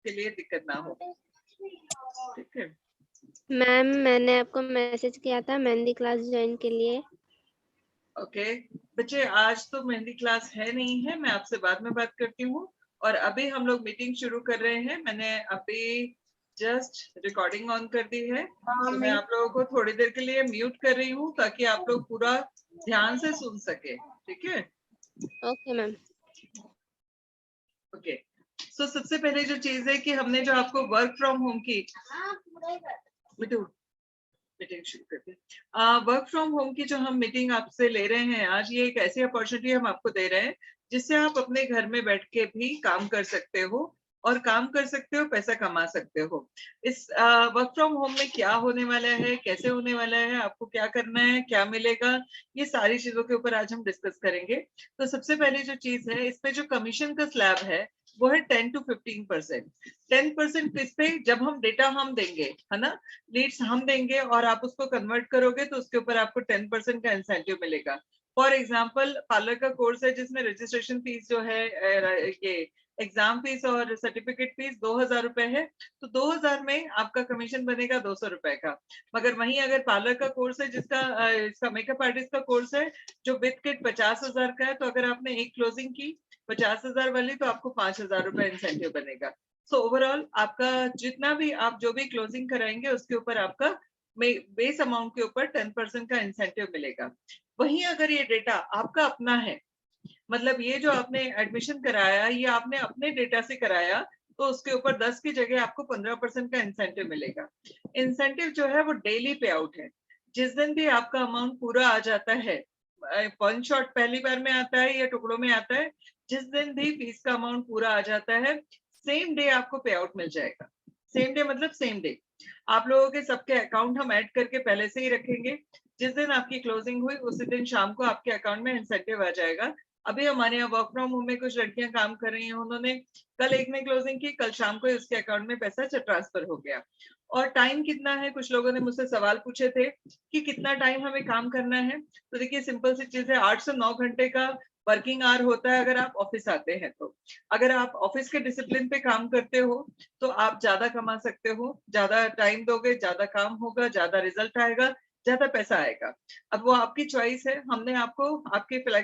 के लिए दिक्कत ना हो। ठीक है मैम, मैंने आपको मैसेज किया था मेहंदी क्लास ज्वाइन के लिए। ओके बच्चे, आज तो मेहंदी क्लास है नहीं है, मैं आपसे बाद में बात करती हूँ। और अभी हम लोग मीटिंग शुरू कर रहे हैं। मैंने अभी जस्ट रिकॉर्डिंग ऑन कर दी है, तो मैं आप लोगों को थोड़ी देर के लिए म्यूट कर रही हूँ ताकि आप लोग पूरा ध्यान से सुन सके। ठीक है ओके मैम। ओके सो सबसे पहले जो चीज है कि हमने जो आपको वर्क फ्रॉम होम की मीटिंग शुरू करते हैं। वर्क फ्रॉम होम की जो हम मीटिंग आपसे ले रहे हैं आज, ये एक ऐसी अपॉर्चुनिटी हम आपको दे रहे हैं जिससे आप अपने घर में बैठ के भी काम कर सकते हो और काम कर सकते हो, पैसा कमा सकते हो। इस वर्क फ्रॉम होम में क्या होने वाला है, कैसे होने वाला है, आपको क्या करना है, क्या मिलेगा, ये सारी चीजों के ऊपर आज हम डिस्कस करेंगे। तो सबसे पहली जो चीज है, इसमें जो कमीशन का स्लैब है वो है 10 to 15%। 10% किस पे, जब हम डेटा हम देंगे, है ना, लीड्स हम देंगे और आप उसको कन्वर्ट करोगे तो उसके ऊपर आपको 10% का इंसेंटिव मिलेगा। फॉर एग्जाम्पल, पार्लर का कोर्स है जिसमें रजिस्ट्रेशन फीस जो है, ये एग्जाम फीस और सर्टिफिकेट फीस 2000 रुपए है, तो 2000 में आपका कमीशन बनेगा 200 रुपए का। मगर वहीं अगर पार्लर का कोर्स है इसका मेकअप आर्टिस्ट का कोर्स है जो विद किट 50,000 का है, तो अगर आपने एक क्लोजिंग की 50,000 वाली, तो आपको 5,000 रुपए इंसेंटिव बनेगा। सो ओवरऑल आपका जितना भी आप जो भी क्लोजिंग कराएंगे उसके ऊपर आपका बेस अमाउंट के ऊपर 10% का इंसेंटिव मिलेगा। वहीं अगर ये डेटा आपका अपना है, मतलब ये जो आपने एडमिशन कराया ये आपने अपने डेटा से कराया, तो उसके ऊपर 10 की जगह आपको 15% का इंसेंटिव मिलेगा। इंसेंटिव जो है वो डेली पे आउट है। जिस दिन भी आपका अमाउंट पूरा आ जाता है, वन शॉट पहली बार में आता है या टुकड़ों में आता है, जिस दिन भी फीस का अमाउंट पूरा आ जाता है, सेम डे आपको पे आउट मिल जाएगा। सेम डे मतलब सेम डे। आप लोगों के सबके अकाउंट हम ऐड करके पहले से ही रखेंगे। जिस दिन आपकी क्लोजिंग हुई उसी दिन शाम को आपके अकाउंट में इंसेंटिव आ जाएगा। अभी हमारे यहाँ वर्क फ्रॉम होम में कुछ लड़कियां काम कर रही हैं, उन्होंने कल एक ने क्लोजिंग की, कल शाम को उसके अकाउंट में पैसा ट्रांसफर हो गया। और टाइम कितना है, कुछ लोगों ने मुझसे सवाल पूछे थे कि कितना टाइम हमें काम करना है। तो देखिए सिंपल सी चीज है, 8 से 9 घंटे का वर्किंग आवर होता है अगर आप ऑफिस आते हैं तो। अगर आप ऑफिस के डिसिप्लिन पे काम करते हो तो आप ज्यादा कमा सकते हो, ज्यादा टाइम दोगे, ज्यादा काम होगा, ज्यादा रिजल्ट आएगा, ज्यादा पैसा आएगा। अब वो आपकी चॉइस है। हमने आपको आपके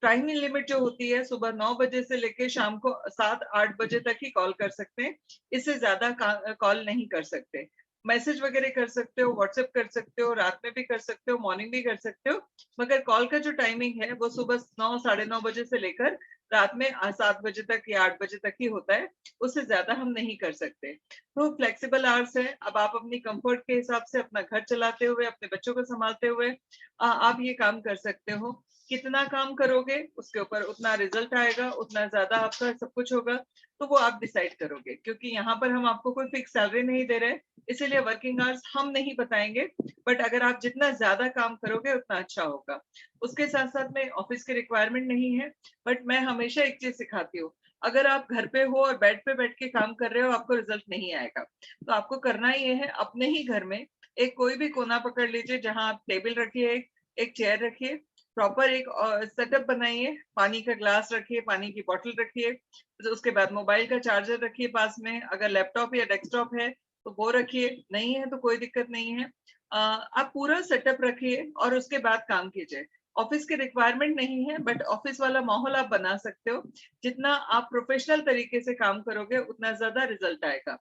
टाइमिंग लिमिट जो होती है, सुबह 9 बजे से लेके शाम को 7-8 बजे तक ही कॉल कर सकते हैं, इससे ज्यादा कॉल नहीं कर सकते। मैसेज वगैरह कर सकते हो, व्हाट्सएप कर सकते हो, रात में भी कर सकते हो, मॉर्निंग भी कर सकते हो, मगर कॉल का जो टाइमिंग है वो सुबह 9-9:30 बजे से लेकर रात में 7 बजे तक या 8 बजे तक ही होता है, उससे ज्यादा हम नहीं कर सकते। तो फ्लेक्सिबल आवर्स है। अब आप अपनी कंफर्ट के हिसाब से अपना घर चलाते हुए, अपने बच्चों को संभालते हुए आप ये काम कर सकते हो। कितना काम करोगे उसके ऊपर उतना रिजल्ट आएगा, उतना ज्यादा आपका सब कुछ होगा, तो वो आप डिसाइड करोगे। क्योंकि यहाँ पर हम आपको कोई फिक्स सैलरी नहीं दे रहे, इसीलिए वर्किंग आवर्स हम नहीं बताएंगे। बट अगर आप जितना ज्यादा काम करोगे उतना अच्छा होगा। उसके साथ साथ में ऑफिस की रिक्वायरमेंट नहीं है, बट मैं हमेशा एक चीज सिखाती हूँ, अगर आप घर पे हो और बेड पे बैठ के काम कर रहे हो आपको रिजल्ट नहीं आएगा। तो आपको करना ये है, अपने ही घर में एक कोई भी कोना पकड़ लीजिए जहां आप टेबल रखिए, एक चेयर रखिए, प्रॉपर एक सेटअप बनाइए, पानी का ग्लास रखिए, पानी की बोतल रखिए, तो उसके बाद मोबाइल का चार्जर रखिए पास में, अगर लैपटॉप या डेस्कटॉप है तो वो रखिए, नहीं है तो कोई दिक्कत नहीं है। आप पूरा सेटअप रखिए और उसके बाद काम कीजिए। ऑफिस की रिक्वायरमेंट नहीं है, बट ऑफिस वाला माहौल आप बना सकते हो। जितना आप प्रोफेशनल तरीके से काम करोगे उतना ज्यादा रिजल्ट आएगा।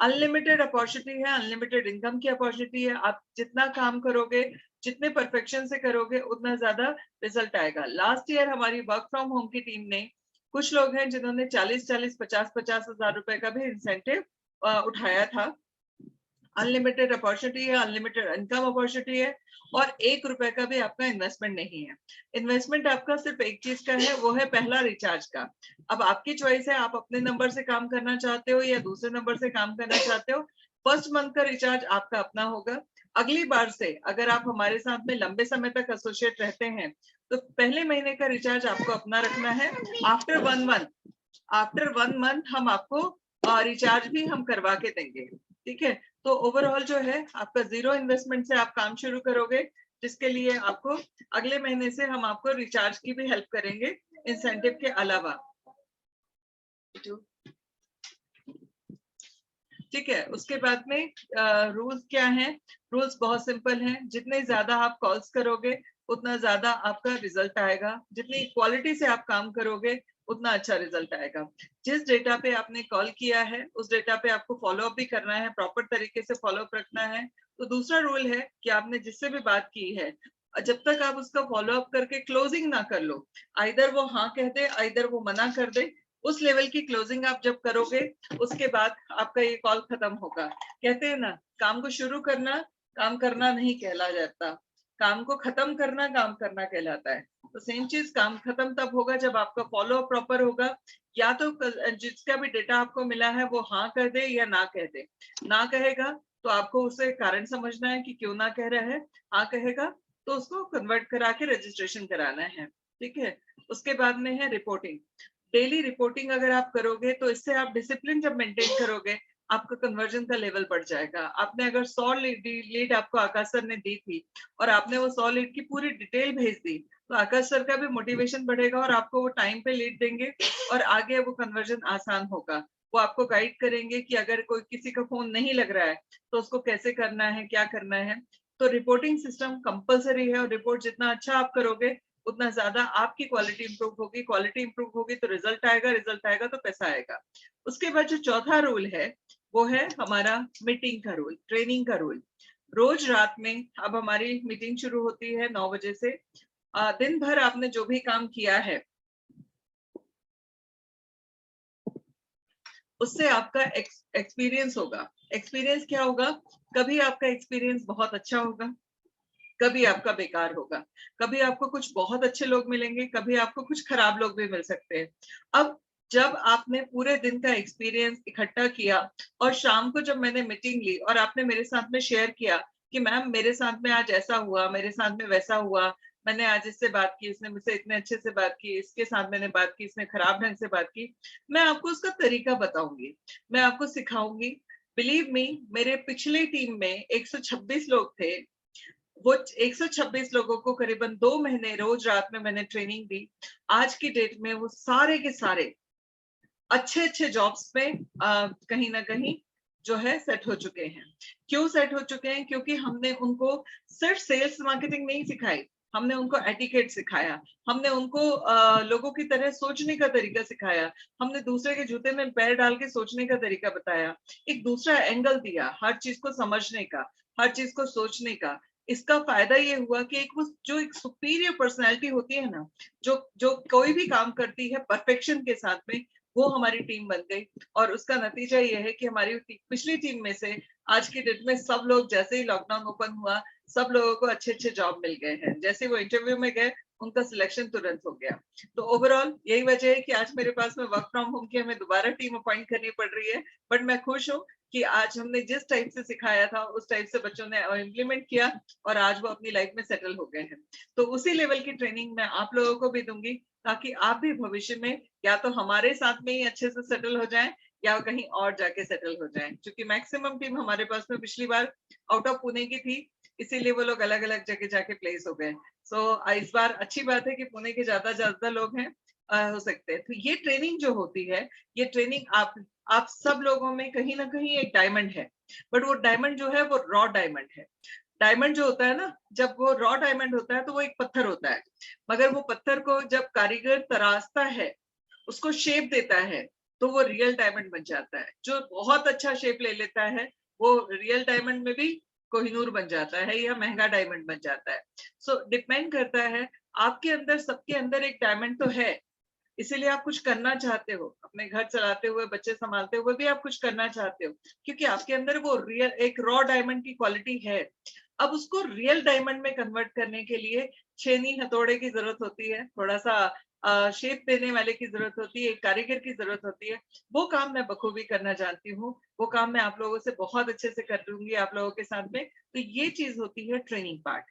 अनलिमिटेड अपॉर्चुनिटी है, अनलिमिटेड इनकम की अपॉर्चुनिटी है। आप जितना काम करोगे, जितने परफेक्शन से करोगे उतना ज्यादा रिजल्ट आएगा। लास्ट ईयर हमारी वर्क फ्रॉम होम की टीम ने, कुछ लोग हैं जिन्होंने 40-40, 50-50 हजार रुपए का भी इंसेंटिव उठाया था। अनलिमिटेड अपॉर्चुनिटी है, अनलिमिटेड इनकम अपॉर्चुनिटी है, और 1 रुपए का भी आपका इन्वेस्टमेंट नहीं है। इन्वेस्टमेंट आपका सिर्फ एक चीज का है, वो है पहला रिचार्ज का। अब आपकी चॉइस है, आप अपने नंबर से काम करना चाहते हो या दूसरे नंबर से काम करना चाहते हो। फर्स्ट मंथ का रिचार्ज आपका अपना होगा। अगली बार से अगर आप हमारे साथ में लंबे समय तक एसोसिएट रहते हैं तो पहले महीने का रिचार्ज आपको अपना रखना है। आफ्टर 1 मंथ हम आपको रिचार्ज भी हम करवा के देंगे। ठीक है, तो ओवरऑल जो है आपका 0 इन्वेस्टमेंट से आप काम शुरू करोगे, जिसके लिए आपको अगले महीने से हम आपको रिचार्ज की भी हेल्प करेंगे इंसेंटिव के अलावा। ठीक है। उसके बाद में रूल्स क्या हैं? रूल्स बहुत सिंपल हैं। जितने ज्यादा आप कॉल्स करोगे उतना ज्यादा आपका रिजल्ट आएगा। जितनी क्वालिटी से आप काम करोगे उतना अच्छा रिजल्ट आएगा। जिस डेटा पे आपने कॉल किया है उस डेटा पे आपको फॉलो अप भी करना है, प्रॉपर तरीके से फॉलो अप रखना है। तो दूसरा रूल है कि आपने जिससे भी बात की है, जब तक आप उसका फॉलो अप करके क्लोजिंग ना कर लो, आइदर वो हाँ कह दे आइदर वो मना कर दे, उस लेवल की क्लोजिंग आप जब करोगे उसके बाद आपका ये कॉल खत्म होगा। कहते हैं ना, काम को शुरू करना काम करना नहीं कहला जाता, काम को खत्म करना काम करना कहलाता है। तो सेम चीज, काम खत्म तब होगा जब आपका फॉलो अप प्रॉपर होगा। या तो जिसका भी डेटा आपको मिला है वो हाँ कह दे या ना कह दे। ना कहेगा तो आपको उसे कारण समझना है कि क्यों ना कह रहा है। हाँ कहेगा तो उसको कन्वर्ट करा के रजिस्ट्रेशन कराना है। ठीक है। उसके बाद में है रिपोर्टिंग। डेली रिपोर्टिंग अगर आप करोगे तो इससे आप डिसिप्लिन जब मेंटेन करोगे आपका कन्वर्जन का लेवल बढ़ जाएगा। आपने अगर 100 लीड आपको आकाश सर ने दी थी और आपने वो 100 लीड की पूरी डिटेल भेज दी, तो आकाश सर का भी मोटिवेशन बढ़ेगा और आपको वो टाइम पे लीड देंगे और आगे वो कन्वर्जन आसान होगा। वो आपको गाइड करेंगे कि अगर कोई किसी का फोन नहीं लग रहा है तो उसको कैसे करना है, क्या करना है। तो रिपोर्टिंग सिस्टम कंपलसरी है और रिपोर्ट जितना अच्छा आप करोगे उतना ज्यादा आपकी क्वालिटी इंप्रूव होगी। क्वालिटी इंप्रूव होगी तो रिजल्ट आएगा, रिजल्ट आएगा तो पैसा आएगा। उसके बाद जो चौथा रूल है वो है हमारा मीटिंग का रूल, ट्रेनिंग का रूल। रोज रात में अब हमारी मीटिंग शुरू होती है 9 बजे से। दिन भर आपने जो भी काम किया है उससे आपका एक्सपीरियंस होगा। एक्सपीरियंस क्या होगा? कभी आपका एक्सपीरियंस बहुत अच्छा होगा, कभी आपका बेकार होगा। कभी आपको कुछ बहुत अच्छे लोग मिलेंगे, कभी आपको कुछ खराब लोग भी मिल सकते हैं। अब जब आपने पूरे दिन का एक्सपीरियंस इकट्ठा किया और शाम को जब मैंने मीटिंग ली और आपने मेरे साथ में शेयर किया कि मैम मेरे साथ में आज ऐसा हुआ, मेरे साथ में वैसा हुआ, मैंने आज इससे बात की, इसने मुझसे इतने अच्छे से बात की, इसके साथ मैंने बात की, इसने खराब ढंग से बात की, मैं आपको उसका तरीका बताऊंगी, मैं आपको सिखाऊंगी। बिलीव मी, मेरे पिछले टीम में 126 लोग थे। वो 126 लोगों को करीबन 2 महीने रोज रात में मैंने ट्रेनिंग दी। आज की डेट में वो सारे के सारे अच्छे अच्छे जॉब्स में कहीं ना कहीं जो है सेट हो चुके हैं। क्यों सेट हो चुके हैं? क्योंकि हमने उनको सिर्फ सेल्स मार्केटिंग नहीं सिखाई, हमने उनको एटिकेट सिखाया, हमने उनको लोगों की तरह सोचने का तरीका सिखाया, हमने दूसरे के जूते में पैर डाल के सोचने का तरीका बताया, एक दूसरा एंगल दिया हर चीज को समझने का, हर चीज को सोचने का। इसका फायदा ये हुआ कि एक वो जो एक सुपीरियर पर्सनैलिटी होती है ना, जो जो कोई भी काम करती है परफेक्शन के साथ में, वो हमारी टीम बन गई। और उसका नतीजा ये है कि हमारी पिछली टीम में से आज की डेट में सब लोग, जैसे ही लॉकडाउन ओपन हुआ, सब लोगों को अच्छे अच्छे जॉब मिल गए हैं। जैसे वो इंटरव्यू में गए उनका सिलेक्शन तुरंत हो गया। तो ओवरऑल यही वजह है कि आज मेरे पास में वर्क फ्रॉम होम की हमें दोबारा टीम अपॉइंट करनी पड़ रही है। बट मैं खुश हूँ कि आज हमने जिस टाइप से सिखाया था उस टाइप से बच्चों ने इम्प्लीमेंट किया और आज वो अपनी लाइफ में सेटल हो गए हैं। तो उसी लेवल की ट्रेनिंग मैं आप लोगों को भी दूंगी ताकि आप भी भविष्य में या तो हमारे साथ में ही अच्छे से सेटल हो जाएं या कहीं और जाके सेटल हो जाएं। क्योंकि मैक्सिमम टीम हमारे पास में पिछली बार आउट ऑफ पुणे की थी, इसीलिए वो लोग अलग अलग जगह जाके प्लेस हो गए। सो इस बार अच्छी बात है कि पुणे के ज्यादा ज्यादा लोग हैं, हो सकते हैं। तो ये ट्रेनिंग जो होती है, ये ट्रेनिंग आप सब लोगों में कहीं ना कहीं एक डायमंड है। बट वो डायमंड जो है वो रॉ डायमंड है। डायमंड जो होता है ना, जब वो रॉ डायमंड होता है तो वो एक पत्थर होता है, मगर वो पत्थर को जब कारीगर तराशता है, उसको शेप देता है, तो वो रियल डायमंड बन जाता है। जो बहुत अच्छा शेप ले लेता है वो रियल डायमंड में भी कोहिनूर बन जाता है या महंगा डायमंड बन जाता है। सो डिपेंड करता है, आपके अंदर, सबके अंदर एक डायमंड तो है, इसीलिए आप कुछ करना चाहते हो, अपने घर चलाते हुए, बच्चे संभालते हुए भी आप कुछ करना चाहते हो, क्योंकि आपके अंदर वो रियल एक रॉ डायमंड की क्वालिटी है। अब उसको रियल डायमंड में कन्वर्ट करने के लिए छेनी हथौड़े की जरूरत होती है, थोड़ा सा शेप देने वाले की जरूरत होती है, एक कारीगर की जरूरत होती है। वो काम मैं बखूबी करना जानती हूँ, वो काम मैं आप लोगों से बहुत अच्छे से कर लूंगी आप लोगों के साथ में। तो ये चीज होती है ट्रेनिंग पार्ट।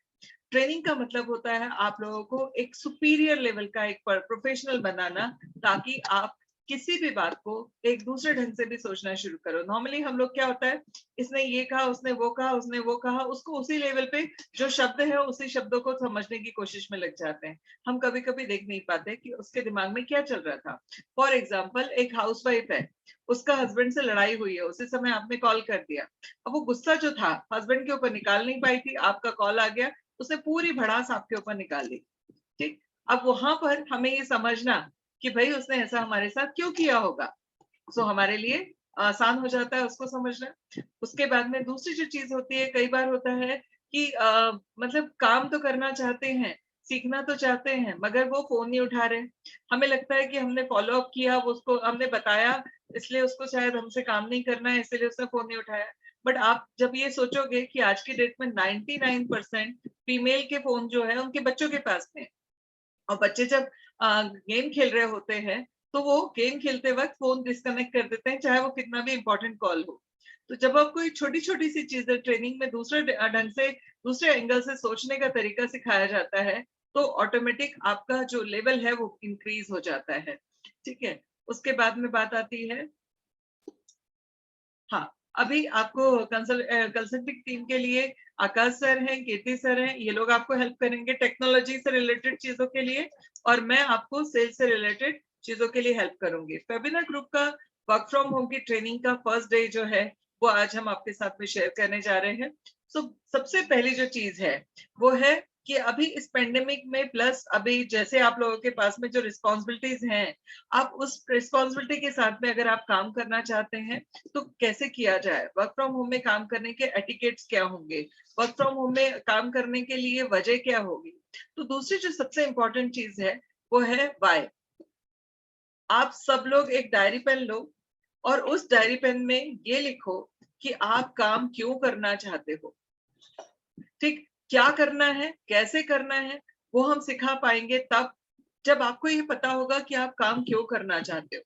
ट्रेनिंग का मतलब होता है आप लोगों को एक सुपीरियर लेवल का एक प्रोफेशनल बनाना, ताकि आप किसी भी बात को एक दूसरे ढंग से भी सोचना शुरू करो। नॉर्मली हम लोग क्या होता है, इसने ये कहा, उसने वो कहा, उसने वो कहा, उसको उसी लेवल पे जो शब्द है उसी शब्दों को समझने की कोशिश में लग जाते हैं। हम कभी कभी देख नहीं पाते कि उसके दिमाग में क्या चल रहा था। फॉर एग्जाम्पल, एक हाउसवाइफ है, उसका हस्बैंड से लड़ाई हुई है, उसी समय आपने कॉल कर दिया। अब वो गुस्सा जो था हस्बैंड के ऊपर निकाल नहीं पाई थी, आपका कॉल आ गया, उसने पूरी भड़ास आपके ऊपर निकाल ली। ठीक। अब वहां पर हमें ये समझना कि भाई उसने ऐसा हमारे साथ क्यों किया होगा, सो हमारे लिए आसान हो जाता है उसको समझना। उसके बाद में दूसरी जो चीज होती है, कई बार होता है कि मतलब काम तो करना चाहते हैं, सीखना तो चाहते हैं, मगर वो फोन नहीं उठा रहे। हमें लगता है कि हमने फॉलो अप किया, वो उसको हमने बताया, इसलिए उसको शायद हमसे काम नहीं करना है, इसलिए उसने फोन नहीं उठाया। बट आप जब ये सोचोगे कि आज की डेट में 99% फीमेल के फोन जो है उनके बच्चों के पास में, और बच्चे जब गेम खेल रहे होते हैं तो वो गेम खेलते वक्त फोन डिस्कनेक्ट कर देते हैं, चाहे वो कितना भी इंपॉर्टेंट कॉल हो। तो जब आपको एक छोटी छोटी सी चीजें ट्रेनिंग में दूसरे ढंग से, दूसरे एंगल से सोचने का तरीका सिखाया जाता है, तो ऑटोमेटिक आपका जो लेवल है वो इंक्रीज हो जाता है। ठीक है। उसके बाद में बात आती है, हाँ, अभी आपको कंसल्टिंग टीम के लिए आकाश सर हैं, कीर्ति सर हैं, ये लोग आपको हेल्प करेंगे टेक्नोलॉजी से रिलेटेड चीजों के लिए, और मैं आपको सेल्स से रिलेटेड चीजों के लिए हेल्प करूंगी। फेबिना ग्रुप का वर्क फ्रॉम होम की ट्रेनिंग का फर्स्ट डे जो है वो आज हम आपके साथ में शेयर करने जा रहे हैं। सबसे पहली जो चीज है वो है कि अभी इस पेंडेमिक में, प्लस अभी जैसे आप लोगों के पास में जो रिस्पॉन्सिबिलिटीज हैं, आप उस रिस्पॉन्सिबिलिटी के साथ में अगर आप काम करना चाहते हैं तो कैसे किया जाए, वर्क फ्रॉम होम में काम करने के एटिकेट्स क्या होंगे, वर्क फ्रॉम होम में काम करने के लिए वजह क्या होगी। तो दूसरी जो सबसे इंपॉर्टेंट चीज है वो है वाई। आप सब लोग एक डायरी पेन लो और उस डायरी पेन में ये लिखो कि आप काम क्यों करना चाहते हो। ठीक। क्या करना है, कैसे करना है, वो हम सिखा पाएंगे तब जब आपको ये पता होगा कि आप काम क्यों करना चाहते हो।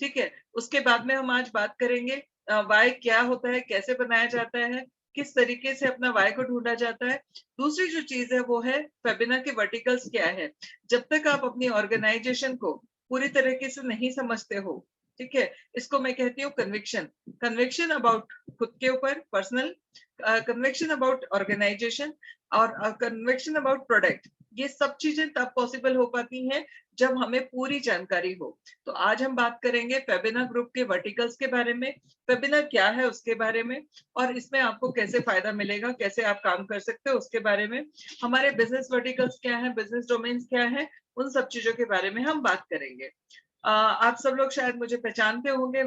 ठीक है। उसके बाद में हम आज बात करेंगे वाई क्या होता है, कैसे बनाया जाता है, किस तरीके से अपना वाई को ढूंढा जाता है। दूसरी जो चीज है वो है फेबिना के वर्टिकल्स क्या है। जब तक आप अपनी ऑर्गेनाइजेशन को पूरी तरीके से नहीं समझते हो, ठीक है, इसको मैं कहती हूँ कन्विक्शन। कन्विक्शन अबाउट खुद के ऊपर पर्सनल, कन्विक्शन अबाउट ऑर्गेनाइजेशन, और कन्विक्शन अबाउट प्रोडक्ट। ये सब चीजें तब पॉसिबल हो पाती हैं जब हमें पूरी जानकारी हो। तो आज हम बात करेंगे फेबिना ग्रुप के वर्टिकल्स के बारे में, फेबिना क्या है उसके बारे में, और इसमें आपको कैसे फायदा मिलेगा, कैसे आप काम कर सकते हो उसके बारे में, हमारे बिजनेस वर्टिकल्स क्या है, बिजनेस डोमेन्स क्या है, उन सब चीजों के बारे में हम बात करेंगे। आप सब लोग शायद मुझे पहचानते होंगे,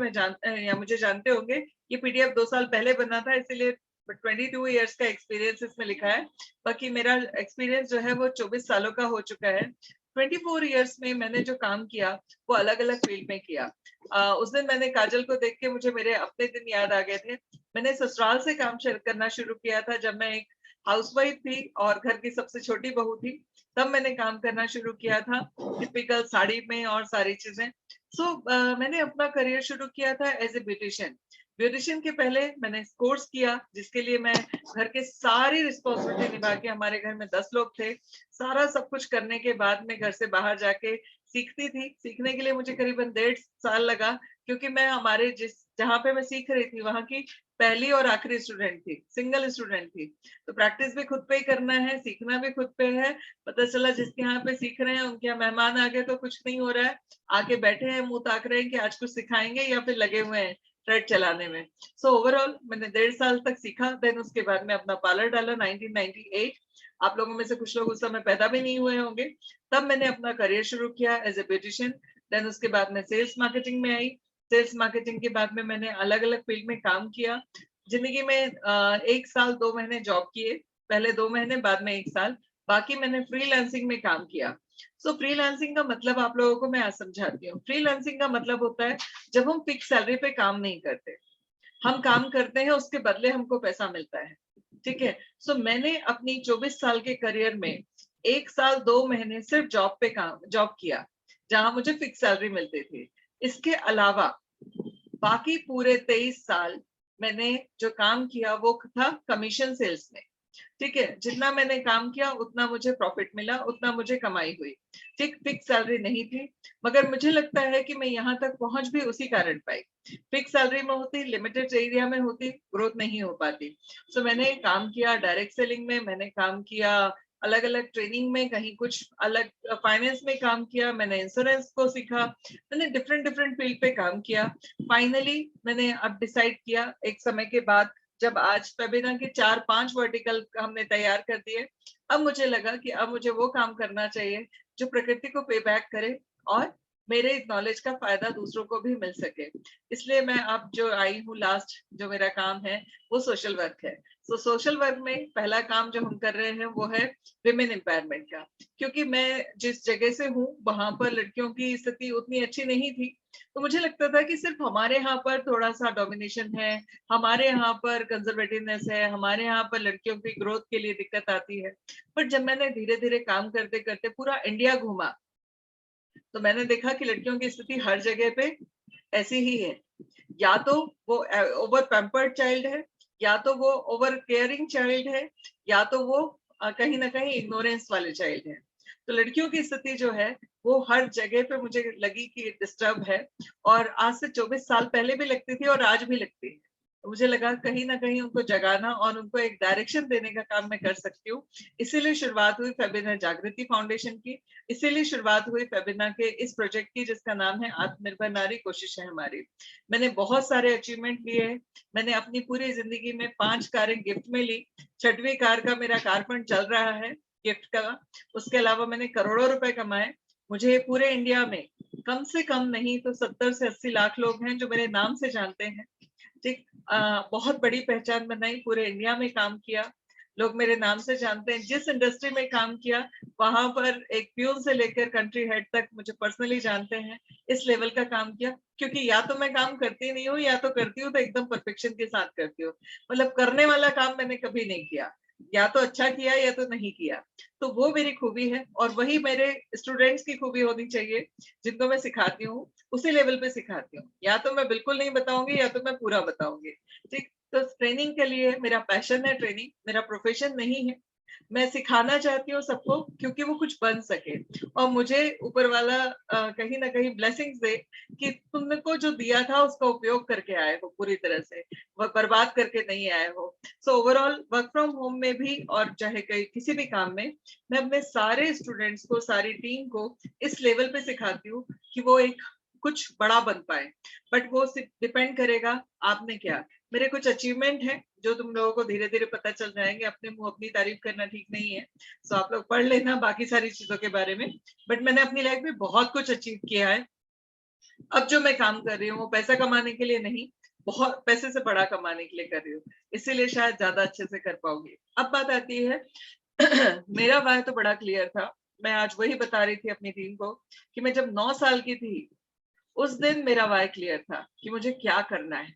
या मुझे जानते होंगे। ये पीडीएफ 2 साल पहले बना था, इसीलिए 22 ईयर्स का एक्सपीरियंस इसमें लिखा है। बाकी मेरा एक्सपीरियंस जो है वो 24 सालों का हो चुका है। 24 ईयर्स में मैंने जो काम किया वो अलग अलग फील्ड में किया। उस दिन मैंने काजल को देख के मुझे मेरे अपने दिन याद आ गए थे। मैंने ससुराल से काम करना शुरू किया था जब मैं एक हाउसवाइफ थी और घर की सबसे छोटी बहू थी। तब मैंने काम करना शुरू किया था, टिपिकल साड़ी में और सारी चीजें। मैंने अपना करियर शुरू किया था एज ए ब्यूटिशियन। ब्यूटिशियन के पहले मैंने कोर्स किया जिसके लिए मैं घर के सारी रिस्पॉन्सिबिलिटी निभा के, हमारे घर में 10 लोग थे, सारा सब कुछ करने के बाद में घर से बाहर जाके सीखती थी। सीखने के लिए मुझे करीबन 1.5 साल लगा, क्योंकि मैं हमारे जहाँ पे मैं सीख रही थी वहां की पहली और आखिरी स्टूडेंट थी, सिंगल स्टूडेंट थी। तो प्रैक्टिस भी खुद पे ही करना है, सीखना भी खुद पे है। पता चला जिसके यहाँ पे सीख रहे हैं उनके यहाँ मेहमान आ गए तो कुछ नहीं हो रहा है, आके बैठे हैं मुंह ताक रहे हैं कि आज कुछ सिखाएंगे, या फिर लगे हुए हैं थ्रेड चलाने में। ओवरऑल मैंने 1.5 साल तक सीखा। देन उसके बाद में अपना पार्लर डाला 1998। आप लोगों में से कुछ लोग उस समय पैदा भी नहीं हुए होंगे। तब मैंने अपना करियर शुरू किया एज ए ब्यूटिशियन। देन उसके बाद में सेल्स मार्केटिंग में आई। सेल्स मार्केटिंग के बाद में मैंने अलग अलग फील्ड में काम किया। जिंदगी में 1 साल 2 महीने जॉब किए, पहले 2 महीने बाद में 1 साल, बाकी मैंने फ्रीलांसिंग में काम किया। फ्रीलांसिंग का मतलब आप लोगों को मैं आज समझाती हूँ। फ्रीलांसिंग का मतलब होता है जब हम फिक्स सैलरी पे काम नहीं करते, हम काम करते हैं उसके बदले हमको पैसा मिलता है। ठीक है। मैंने अपनी 24 साल के करियर में 1 साल 2 महीने सिर्फ जॉब किया जहां मुझे फिक्स सैलरी मिलती थी। इसके अलावा बाकी पूरे 23 साल मैंने जो काम किया वो था कमीशन सेल्स में। ठीक है, जितना मैंने काम किया उतना मुझे प्रॉफिट मिला, उतना मुझे कमाई हुई। ठीक, फिक्स सैलरी नहीं थी, मगर मुझे लगता है कि मैं यहाँ तक पहुंच भी उसी कारण पाई। फिक्स सैलरी में होती, लिमिटेड एरिया में होती, ग्रोथ नहीं हो पाती। सो मैंने काम किया डायरेक्ट सेलिंग में, मैंने काम किया अलग अलग ट्रेनिंग में, कहीं कुछ अलग फाइनेंस में काम किया, मैंने इंश्योरेंस को सीखा, मैंने डिफरेंट डिफरेंट फील्ड पे काम किया। फाइनली मैंने अब डिसाइड किया एक समय के बाद, जब आज फेबिना के 4-5 वर्टिकल हमने तैयार कर दिए, अब मुझे लगा कि अब मुझे वो काम करना चाहिए जो प्रकृति को पे बैक करे और मेरे नॉलेज का फायदा दूसरों को भी मिल सके। इसलिए मैं अब जो आई हूँ, लास्ट जो मेरा काम है वो सोशल वर्क है। तो सोशल वर्क में पहला काम जो हम कर रहे हैं वो है विमेन एम्पावरमेंट का, क्योंकि मैं जिस जगह से हूँ वहां पर लड़कियों की स्थिति उतनी अच्छी नहीं थी। तो मुझे लगता था कि सिर्फ हमारे यहाँ पर थोड़ा सा डोमिनेशन है, हमारे यहाँ पर कंजर्वेटिवनेस है, हमारे यहाँ पर लड़कियों की ग्रोथ के लिए दिक्कत आती है। पर जब मैंने धीरे धीरे काम करते करते पूरा इंडिया घूमा, तो मैंने देखा कि लड़कियों की स्थिति हर जगह पे ऐसी ही है। या तो वो ओवर पैम्पर्ड चाइल्ड है, या तो वो ओवर केयरिंग चाइल्ड है, या तो वो कहीं ना कहीं इग्नोरेंस वाले चाइल्ड है। तो लड़कियों की स्थिति जो है वो हर जगह पे मुझे लगी कि डिस्टर्ब है, और आज से 24 साल पहले भी लगती थी और आज भी लगती है। तो मुझे लगा कहीं ना कहीं उनको जगाना और उनको एक डायरेक्शन देने का काम मैं कर सकती हूँ। इसीलिए शुरुआत हुई फेबिना जागृति फाउंडेशन की, इसीलिए शुरुआत हुई फेबिना के इस प्रोजेक्ट की जिसका नाम है आत्मनिर्भर नारी कोशिश है हमारी। मैंने बहुत सारे अचीवमेंट लिए हैं। मैंने अपनी पूरी जिंदगी में 5 कारें गिफ्ट में ली, 6वीं कार का मेरा कार फंड चल रहा है गिफ्ट का। उसके अलावा मैंने करोड़ों रुपए कमाए। मुझे पूरे इंडिया में कम से कम नहीं तो 70 से 80 लाख लोग हैं जो मेरे नाम से जानते हैं। ठीक, बहुत बड़ी पहचान बनाई, पूरे इंडिया में काम किया, लोग मेरे नाम से जानते हैं। जिस इंडस्ट्री में काम किया वहां पर एक प्यून से लेकर कंट्री हेड तक मुझे पर्सनली जानते हैं। इस लेवल का काम किया, क्योंकि या तो मैं काम करती नहीं हूँ, या तो करती हूँ तो एकदम परफेक्शन के साथ करती हूँ। मतलब करने वाला काम मैंने कभी नहीं किया, या तो अच्छा किया या तो नहीं किया। तो वो मेरी खूबी है, और वही मेरे स्टूडेंट्स की खूबी होनी चाहिए जिनको मैं सिखाती हूँ। उसी लेवल पे सिखाती हूँ, या तो मैं बिल्कुल नहीं बताऊंगी या तो मैं पूरा बताऊंगी। ठीक, तो ट्रेनिंग के लिए मेरा पैशन है, ट्रेनिंग मेरा प्रोफेशन नहीं है। मैं सिखाना चाहती हूँ सबको, क्योंकि वो कुछ बन सके, और मुझे ऊपर वाला कहीं ना कहीं ब्लेसिंग्स दे कि तुमको जो दिया था उसका उपयोग करके आए हो, पूरी तरह से वो बर्बाद करके नहीं आए हो। So overall work from home में भी और चाहे कहीं किसी भी काम में, मैं अपने सारे स्टूडेंट्स को, सारी टीम को इस लेवल पे सिखाती हूँ कि वो एक कुछ बड़ा बन पाए। बट वो डिपेंड करेगा आपने क्या। मेरे कुछ अचीवमेंट है जो तुम लोगों को धीरे धीरे पता चल जाएंगे, अपने मुंह अपनी तारीफ करना ठीक नहीं है। सो आप लोग पढ़ लेना बाकी सारी चीजों के बारे में। बट मैंने अपनी लाइफ में बहुत कुछ अचीव किया है। अब जो मैं काम कर रही हूँ वो पैसा कमाने के लिए नहीं, बहुत पैसे से बड़ा कमाने के लिए कर रही हूँ, इसीलिए शायद ज्यादा अच्छे से कर पाऊंगी। अब बात आती है मेरा वाय तो बड़ा क्लियर था। मैं आज वही बता रही थी अपनी टीम को कि मैं जब 9 साल की थी उस दिन मेरा वाय क्लियर था कि मुझे क्या करना है।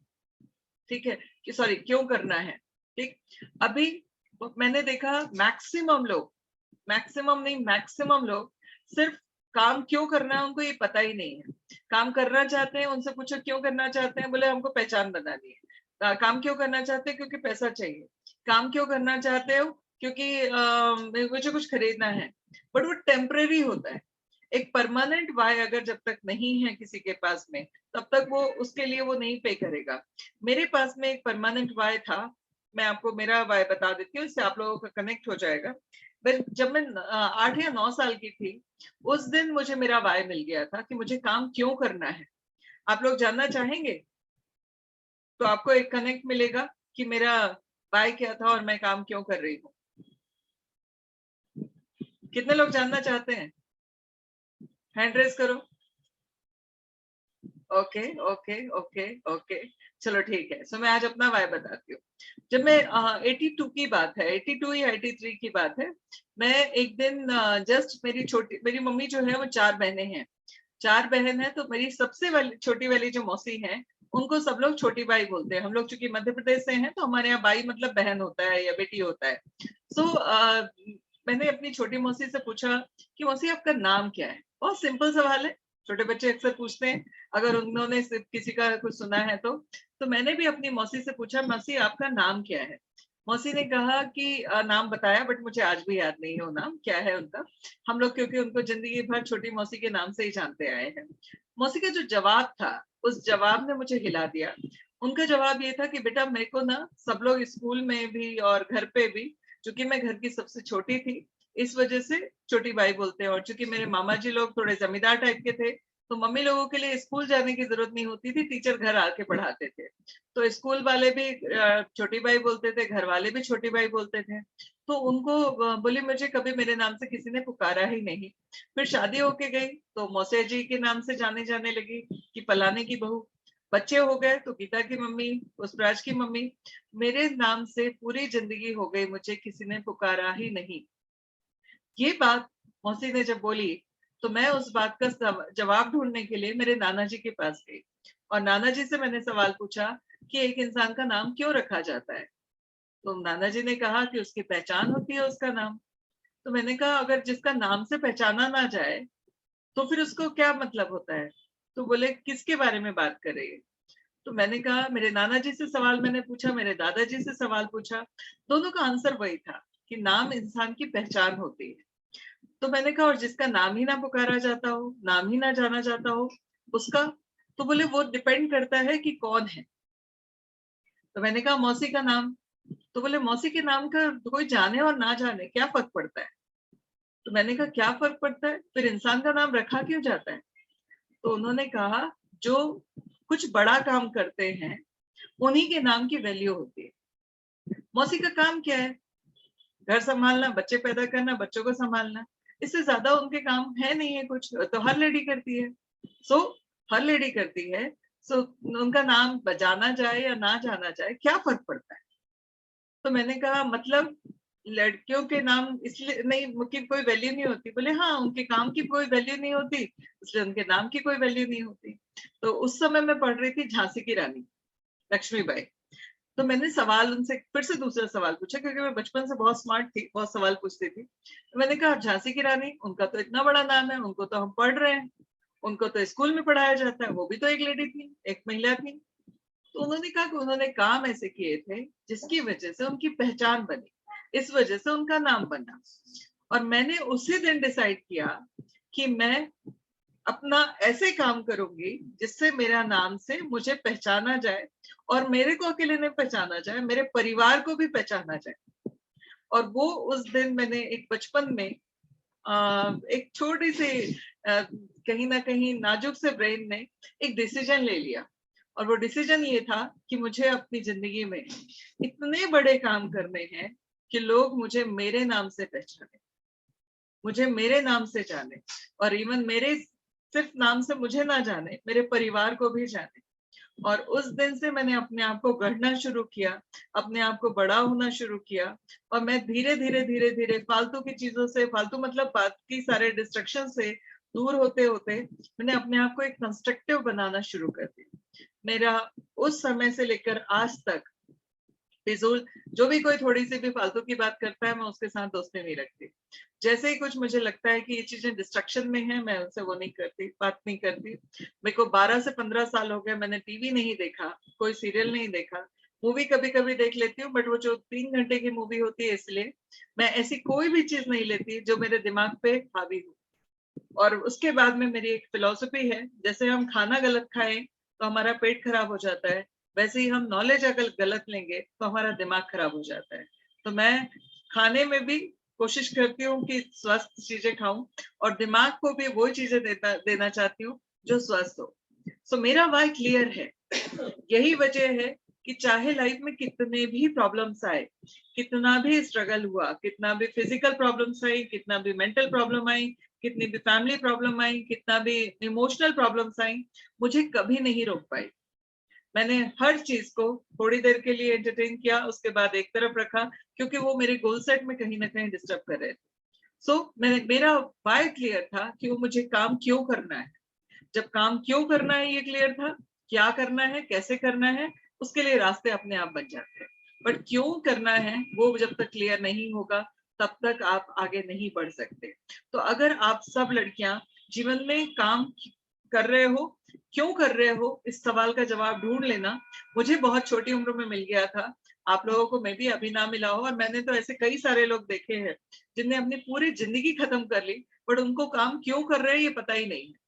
ठीक है, कि सॉरी क्यों करना है। ठीक, अभी मैंने देखा मैक्सिमम लोग सिर्फ काम क्यों करना है उनको ये पता ही नहीं है। काम करना चाहते हैं, उनसे पूछो क्यों करना चाहते हैं, बोले हमको पहचान बनानी है। काम क्यों करना चाहते हैं, क्योंकि पैसा चाहिए। काम क्यों करना चाहते हो, क्योंकि मुझे कुछ खरीदना है। बट वो टेम्परेरी होता है। एक परमानेंट वाय अगर जब तक नहीं है किसी के पास में, तब तक वो उसके लिए वो नहीं पे करेगा। मेरे पास में एक परमानेंट वाय था। मैं आपको मेरा वाय बता देती हूँ, इससे आप लोगों का कनेक्ट हो जाएगा। जब मैं 8 या 9 साल की थी, उस दिन मुझे मेरा वाय मिल गया था कि मुझे काम क्यों करना है। आप लोग जानना चाहेंगे? तो आपको एक कनेक्ट मिलेगा कि मेरा वाय क्या था और मैं काम क्यों कर रही हूँ। कितने लोग जानना चाहते हैं? हैंड रेज करो। ओके ओके ओके ओके, चलो ठीक है। सो मैं आज अपना वाय बताती हूँ। जब मैं 82 की बात है, 82 या 83 की बात है, मैं एक दिन जस्ट मेरी मम्मी जो है वो 4 बहनें हैं। 4 बहन है, तो मेरी सबसे वाली छोटी वाली जो मौसी है उनको सब लोग छोटी बाई बोलते हैं। हम लोग चूंकि मध्य प्रदेश से हैं तो हमारे यहाँ बाई मतलब बहन होता है या बेटी होता है। सो मैंने अपनी छोटी मौसी से पूछा कि मौसी आपका नाम क्या है। बहुत सिंपल सवाल है, छोटे बच्चे अक्सर पूछते हैं अगर उन्होंने किसी का कुछ सुना है तो मैंने भी अपनी मौसी से पूछा, मौसी आपका नाम क्या है। मौसी ने कहा कि नाम बताया, बट मुझे आज भी याद नहीं है वो नाम क्या है उनका। हम लोग क्योंकि उनको जिंदगी भर छोटी मौसी के नाम से ही जानते आए हैं। मौसी का जो जवाब था, उस जवाब ने मुझे हिला दिया। उनका जवाब ये था कि बेटा मेरे को ना सब लोग स्कूल में भी और घर पे भी, क्योंकि मैं घर की सबसे छोटी थी, इस वजह से छोटी बाई बोलते हैं। और चूंकि मेरे मामा जी लोग थोड़े जमींदार टाइप के थे, तो मम्मी लोगों के लिए स्कूल जाने की जरूरत नहीं होती थी, टीचर घर आके पढ़ाते थे। तो स्कूल वाले भी छोटी बाई बोलते थे, घर वाले भी छोटी बाई बोलते थे। तो उनको बोली मुझे कभी मेरे नाम से किसी ने पुकारा ही नहीं। फिर शादी होके गई तो मौसे जी के नाम से जाने जाने लगी कि फलाने की बहू। बच्चे हो गए तो गीता की मम्मी, पुष्पराज की मम्मी। मेरे नाम से पूरी जिंदगी हो गई, मुझे किसी ने पुकारा ही नहीं। ये बात मौसी ने जब बोली, तो मैं उस बात का जवाब ढूंढने के लिए मेरे नाना जी के पास गई। और नाना जी से मैंने सवाल पूछा कि एक इंसान का नाम क्यों रखा जाता है। तो नाना जी ने कहा कि उसकी पहचान होती है उसका नाम। तो मैंने कहा अगर जिसका नाम से पहचाना ना जाए तो फिर उसको क्या मतलब होता है। तो बोले किसके बारे में बात कर रही है। तो मैंने कहा मेरे नाना जी से सवाल मैंने पूछा, मेरे दादाजी से सवाल पूछा, दोनों का आंसर वही था कि नाम इंसान की पहचान होती है। तो मैंने कहा और जिसका नाम ही ना पुकारा जाता हो, नाम ही ना जाना जाता हो, उसका। तो बोले वो डिपेंड करता है कि कौन है। तो मैंने कहा मौसी का नाम। तो बोले मौसी के नाम का कोई जाने और ना जाने क्या फर्क पड़ता है। तो मैंने कहा क्या फर्क पड़ता है, फिर इंसान का नाम रखा क्यों जाता है। तो उन्होंने कहा जो कुछ बड़ा काम करते हैं उन्हीं के नाम की वैल्यू होती है। मौसी का काम क्या है, घर संभालना, बच्चे पैदा करना, बच्चों को संभालना। इससे ज्यादा उनके काम है नहीं है कुछ, तो हर लेडी करती है। सो हर लेडी करती है। सो उनका नाम जाना जाए या ना जाना जाए क्या फर्क पड़ता है। तो मैंने कहा मतलब लड़कियों के नाम इसलिए नहीं, उनकी कोई वैल्यू नहीं होती। बोले हाँ उनके काम की कोई वैल्यू नहीं होती, इसलिए उनके नाम की कोई वैल्यू नहीं होती। तो उस समय मैं पढ़ रही थी झांसी की रानी लक्ष्मीबाई। तो मैंने सवाल उनसे फिर से दूसरा सवाल पूछा, क्योंकि मैं बचपन से बहुत स्मार्ट थी, बहुत सवाल पूछती थी। तो मैंने कहा झांसी की रानी, उनका तो इतना बड़ा नाम है, उनको तो हम पढ़ रहे हैं, उनको तो स्कूल में पढ़ाया जाता है, वो भी तो एक लेडी थी, एक महिला थी। तो उन्होंने कहा कि उन्होंने काम ऐसे किए थे जिसकी वजह से उनकी पहचान बनी, इस वजह से उनका नाम बना। और मैंने उसी दिन डिसाइड किया कि मैं अपना ऐसे काम करूंगी जिससे मेरा नाम से मुझे पहचाना जाए, और मेरे को अकेले नहीं पहचाना जाए, मेरे परिवार को भी पहचाना जाए। और वो उस दिन मैंने एक बचपन में एक छोटी सी कहीं ना कहीं नाजुक से ब्रेन ने एक डिसीजन ले लिया। और वो डिसीजन ये था कि मुझे अपनी जिंदगी में इतने बड़े काम करने हैं कि लोग मुझे मेरे नाम से पहचाने, मुझे मेरे नाम से जाने। और इवन मेरे सिर्फ नाम से मुझे ना जाने, मेरे परिवार को भी जाने। और उस दिन से मैंने अपने आप को गढ़ना शुरू किया, अपने आप को बड़ा होना शुरू किया। और मैं धीरे धीरे धीरे धीरे फालतू की चीजों से, फालतू मतलब बाकी सारे डिस्ट्रक्शन से दूर होते होते मैंने अपने आप को एक कंस्ट्रक्टिव बनाना शुरू कर दिया। मेरा उस समय से लेकर आज तक फिजूल, जो भी कोई थोड़ी सी भी फालतू की बात करता है मैं उसके साथ दोस्ती नहीं रखती। जैसे ही कुछ मुझे लगता है कि ये चीजें डिस्ट्रक्शन में है, मैं उनसे वो नहीं करती, बात नहीं करती। मेरे को 12 से 15 साल हो गए, मैंने टीवी नहीं देखा, कोई सीरियल नहीं देखा। मूवी कभी कभी देख लेती हूँ, बट वो जो 3 घंटे की मूवी होती है, इसलिए मैं ऐसी कोई भी चीज नहीं लेती जो मेरे दिमाग पे हावी हो। और उसके बाद में मेरी एक फिलॉसफी है, जैसे हम खाना गलत खाएं तो हमारा पेट खराब हो जाता है, वैसे ही हम नॉलेज अगर गलत लेंगे तो हमारा दिमाग खराब हो जाता है। तो मैं खाने में भी कोशिश करती हूँ कि स्वस्थ चीजें खाऊं, और दिमाग को भी वो चीजें देना चाहती हूँ जो स्वस्थ हो। सो मेरा वाई क्लियर है। यही वजह है कि चाहे लाइफ में कितने भी प्रॉब्लम्स आए, कितना भी स्ट्रगल हुआ, कितना भी फिजिकल प्रॉब्लम्स आई, कितना भी मेंटल प्रॉब्लम आई, कितनी भी फैमिली प्रॉब्लम आई, कितना भी इमोशनल प्रॉब्लम्स आई, मुझे कभी नहीं रोक पाई। मैंने हर चीज को थोड़ी देर के लिए एंटरटेन किया, उसके बाद एक तरफ रखा, क्योंकि वो मेरे गोल सेट में कहीं ना कहीं डिस्टर्ब कर रहे थे। मैंने, मेरा वाई क्लियर था कि वो मुझे काम क्यों करना है। जब काम क्यों करना है ये क्लियर था, क्या करना है, कैसे करना है, उसके लिए रास्ते अपने आप बन जाते हैं। बट क्यों करना है वो जब तक क्लियर नहीं होगा, तब तक आप आगे नहीं बढ़ सकते। तो अगर आप सब लड़कियां जीवन में काम कर रहे हो क्यों कर रहे हो, इस सवाल का जवाब ढूंढ लेना। मुझे बहुत छोटी उम्र में मिल गया था, आप लोगों को मैं भी अभी ना मिला हो, और मैंने तो ऐसे कई सारे लोग देखे हैं जिनने अपनी पूरी जिंदगी खत्म कर ली, बट उनको काम क्यों कर रहे हैं ये पता ही नहीं है।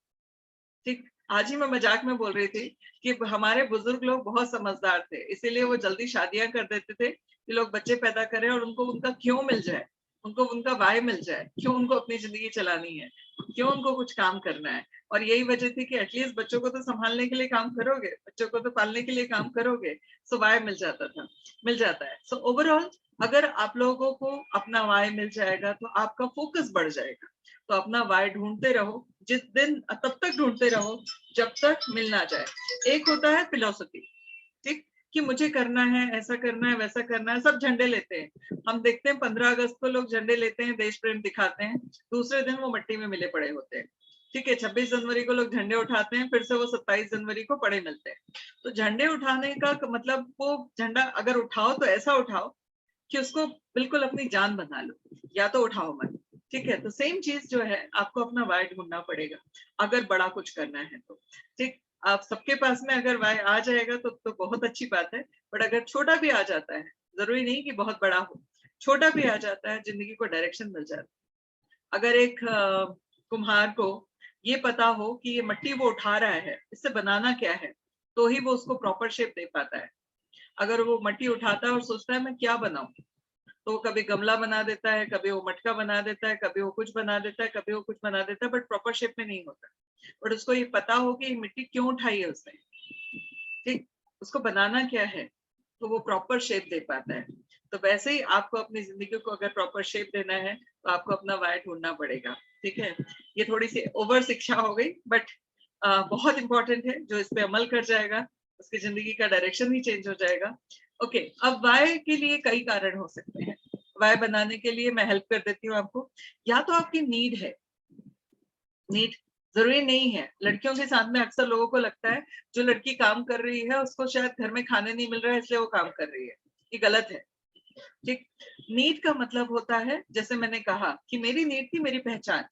ठीक, आज ही मैं मजाक में बोल रही थी कि हमारे बुजुर्ग लोग बहुत समझदार थे, इसीलिए वो जल्दी शादियां कर देते थे कि लोग बच्चे पैदा करें और उनको उनका क्यों मिल जाए, उनको उनका वाय मिल जाए, क्यों उनको अपनी जिंदगी चलानी है, क्यों उनको कुछ काम करना है। और यही वजह थी कि एटलीस्ट बच्चों को तो संभालने के लिए काम करोगे, बच्चों को तो पालने के लिए काम करोगे, सो वाय मिल जाता था, मिल जाता है। सो ओवरऑल अगर आप लोगों को अपना वाय मिल जाएगा तो आपका फोकस बढ़ जाएगा। तो अपना वाय ढूंढते रहो, जिस दिन तब तक ढूंढते रहो जब तक मिल ना जाए। एक होता है फिलोसफी, ठीक, कि मुझे करना है, ऐसा करना है, वैसा करना है, सब झंडे लेते हैं। हम देखते हैं 15 अगस्त को लोग झंडे लेते हैं, देश प्रेम दिखाते हैं, दूसरे दिन वो मिट्टी में मिले पड़े होते हैं। ठीक है, 26 जनवरी को लोग झंडे उठाते हैं, फिर से वो 27 जनवरी को पड़े मिलते हैं। तो झंडे उठाने का मतलब, वो झंडा अगर उठाओ तो ऐसा उठाओ कि उसको बिल्कुल अपनी जान बना लो, या तो उठाओ मत। ठीक है, तो सेम चीज जो है, आपको अपना वाय ढूंढना पड़ेगा अगर बड़ा कुछ करना है तो। ठीक, आप सबके पास में अगर वाय आ जाएगा तो बहुत अच्छी बात है, बट अगर छोटा भी आ जाता है, जरूरी नहीं कि बहुत बड़ा हो, छोटा भी आ जाता है, जिंदगी को डायरेक्शन मिल जाता है। अगर एक कुम्हार को ये पता हो कि ये मिट्टी वो उठा रहा है, इससे बनाना क्या है, तो ही वो उसको प्रॉपर शेप दे पाता है। अगर वो मिट्टी उठाता है और सोचता है मैं क्या बनाऊं, तो वो कभी गमला बना देता है, कभी वो मटका बना देता है, कभी वो कुछ बना देता है, कभी वो कुछ बना देता है, बट प्रॉपर शेप में नहीं होता। बट उसको ये पता हो कि मिट्टी क्यों उठाई है उसने, ठीक, उसको बनाना क्या है, तो वो प्रॉपर शेप दे पाता है। तो वैसे ही आपको अपनी जिंदगी को अगर प्रॉपर शेप देना है तो आपको अपना वाय ढूंढना पड़ेगा। ठीक है, ये थोड़ी सी ओवर शिक्षा हो गई, बट बहुत इंपॉर्टेंट है। जो इस पे अमल कर जाएगा उसकी जिंदगी का डायरेक्शन ही चेंज हो जाएगा। ओके, अब वाय के लिए कई कारण हो सकते हैं। वाय बनाने के लिए मैं हेल्प कर देती हूँ आपको। या तो आपकी नीड है, नीड जरूरी नहीं है। लड़कियों के साथ में अक्सर लोगों को लगता है जो लड़की काम कर रही है उसको शायद घर में खाने नहीं मिल रहा है इसलिए वो काम कर रही है, ये गलत है। ठीक, नीड का मतलब होता है, जैसे मैंने कहा कि मेरी नीड थी मेरी पहचान।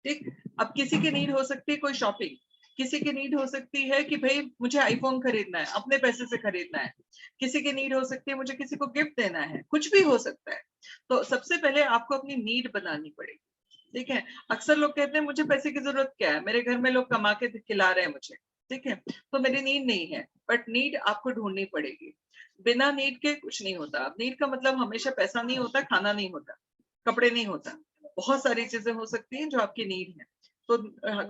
ठीक, अब किसी की नीड हो सकती है कोई शॉपिंग, किसी की नीड हो सकती है कि भाई मुझे आईफोन खरीदना है, अपने पैसे से खरीदना है, किसी की नीड हो सकती है मुझे किसी को गिफ्ट देना है, कुछ भी हो सकता है। तो सबसे पहले आपको अपनी नीड बनानी पड़ेगी। ठीक है, अक्सर लोग कहते हैं मुझे पैसे की जरूरत क्या है, मेरे घर में लोग कमा के खिला रहे हैं मुझे, ठीक है, तो मेरी नीड नहीं है। बट नीड आपको ढूंढनी पड़ेगी। बिना नीड के कुछ नहीं होता। नीड का मतलब हमेशा पैसा नहीं होता, खाना नहीं होता, कपड़े नहीं होता, बहुत सारी चीजें हो सकती हैं जो आपकी नीड है। तो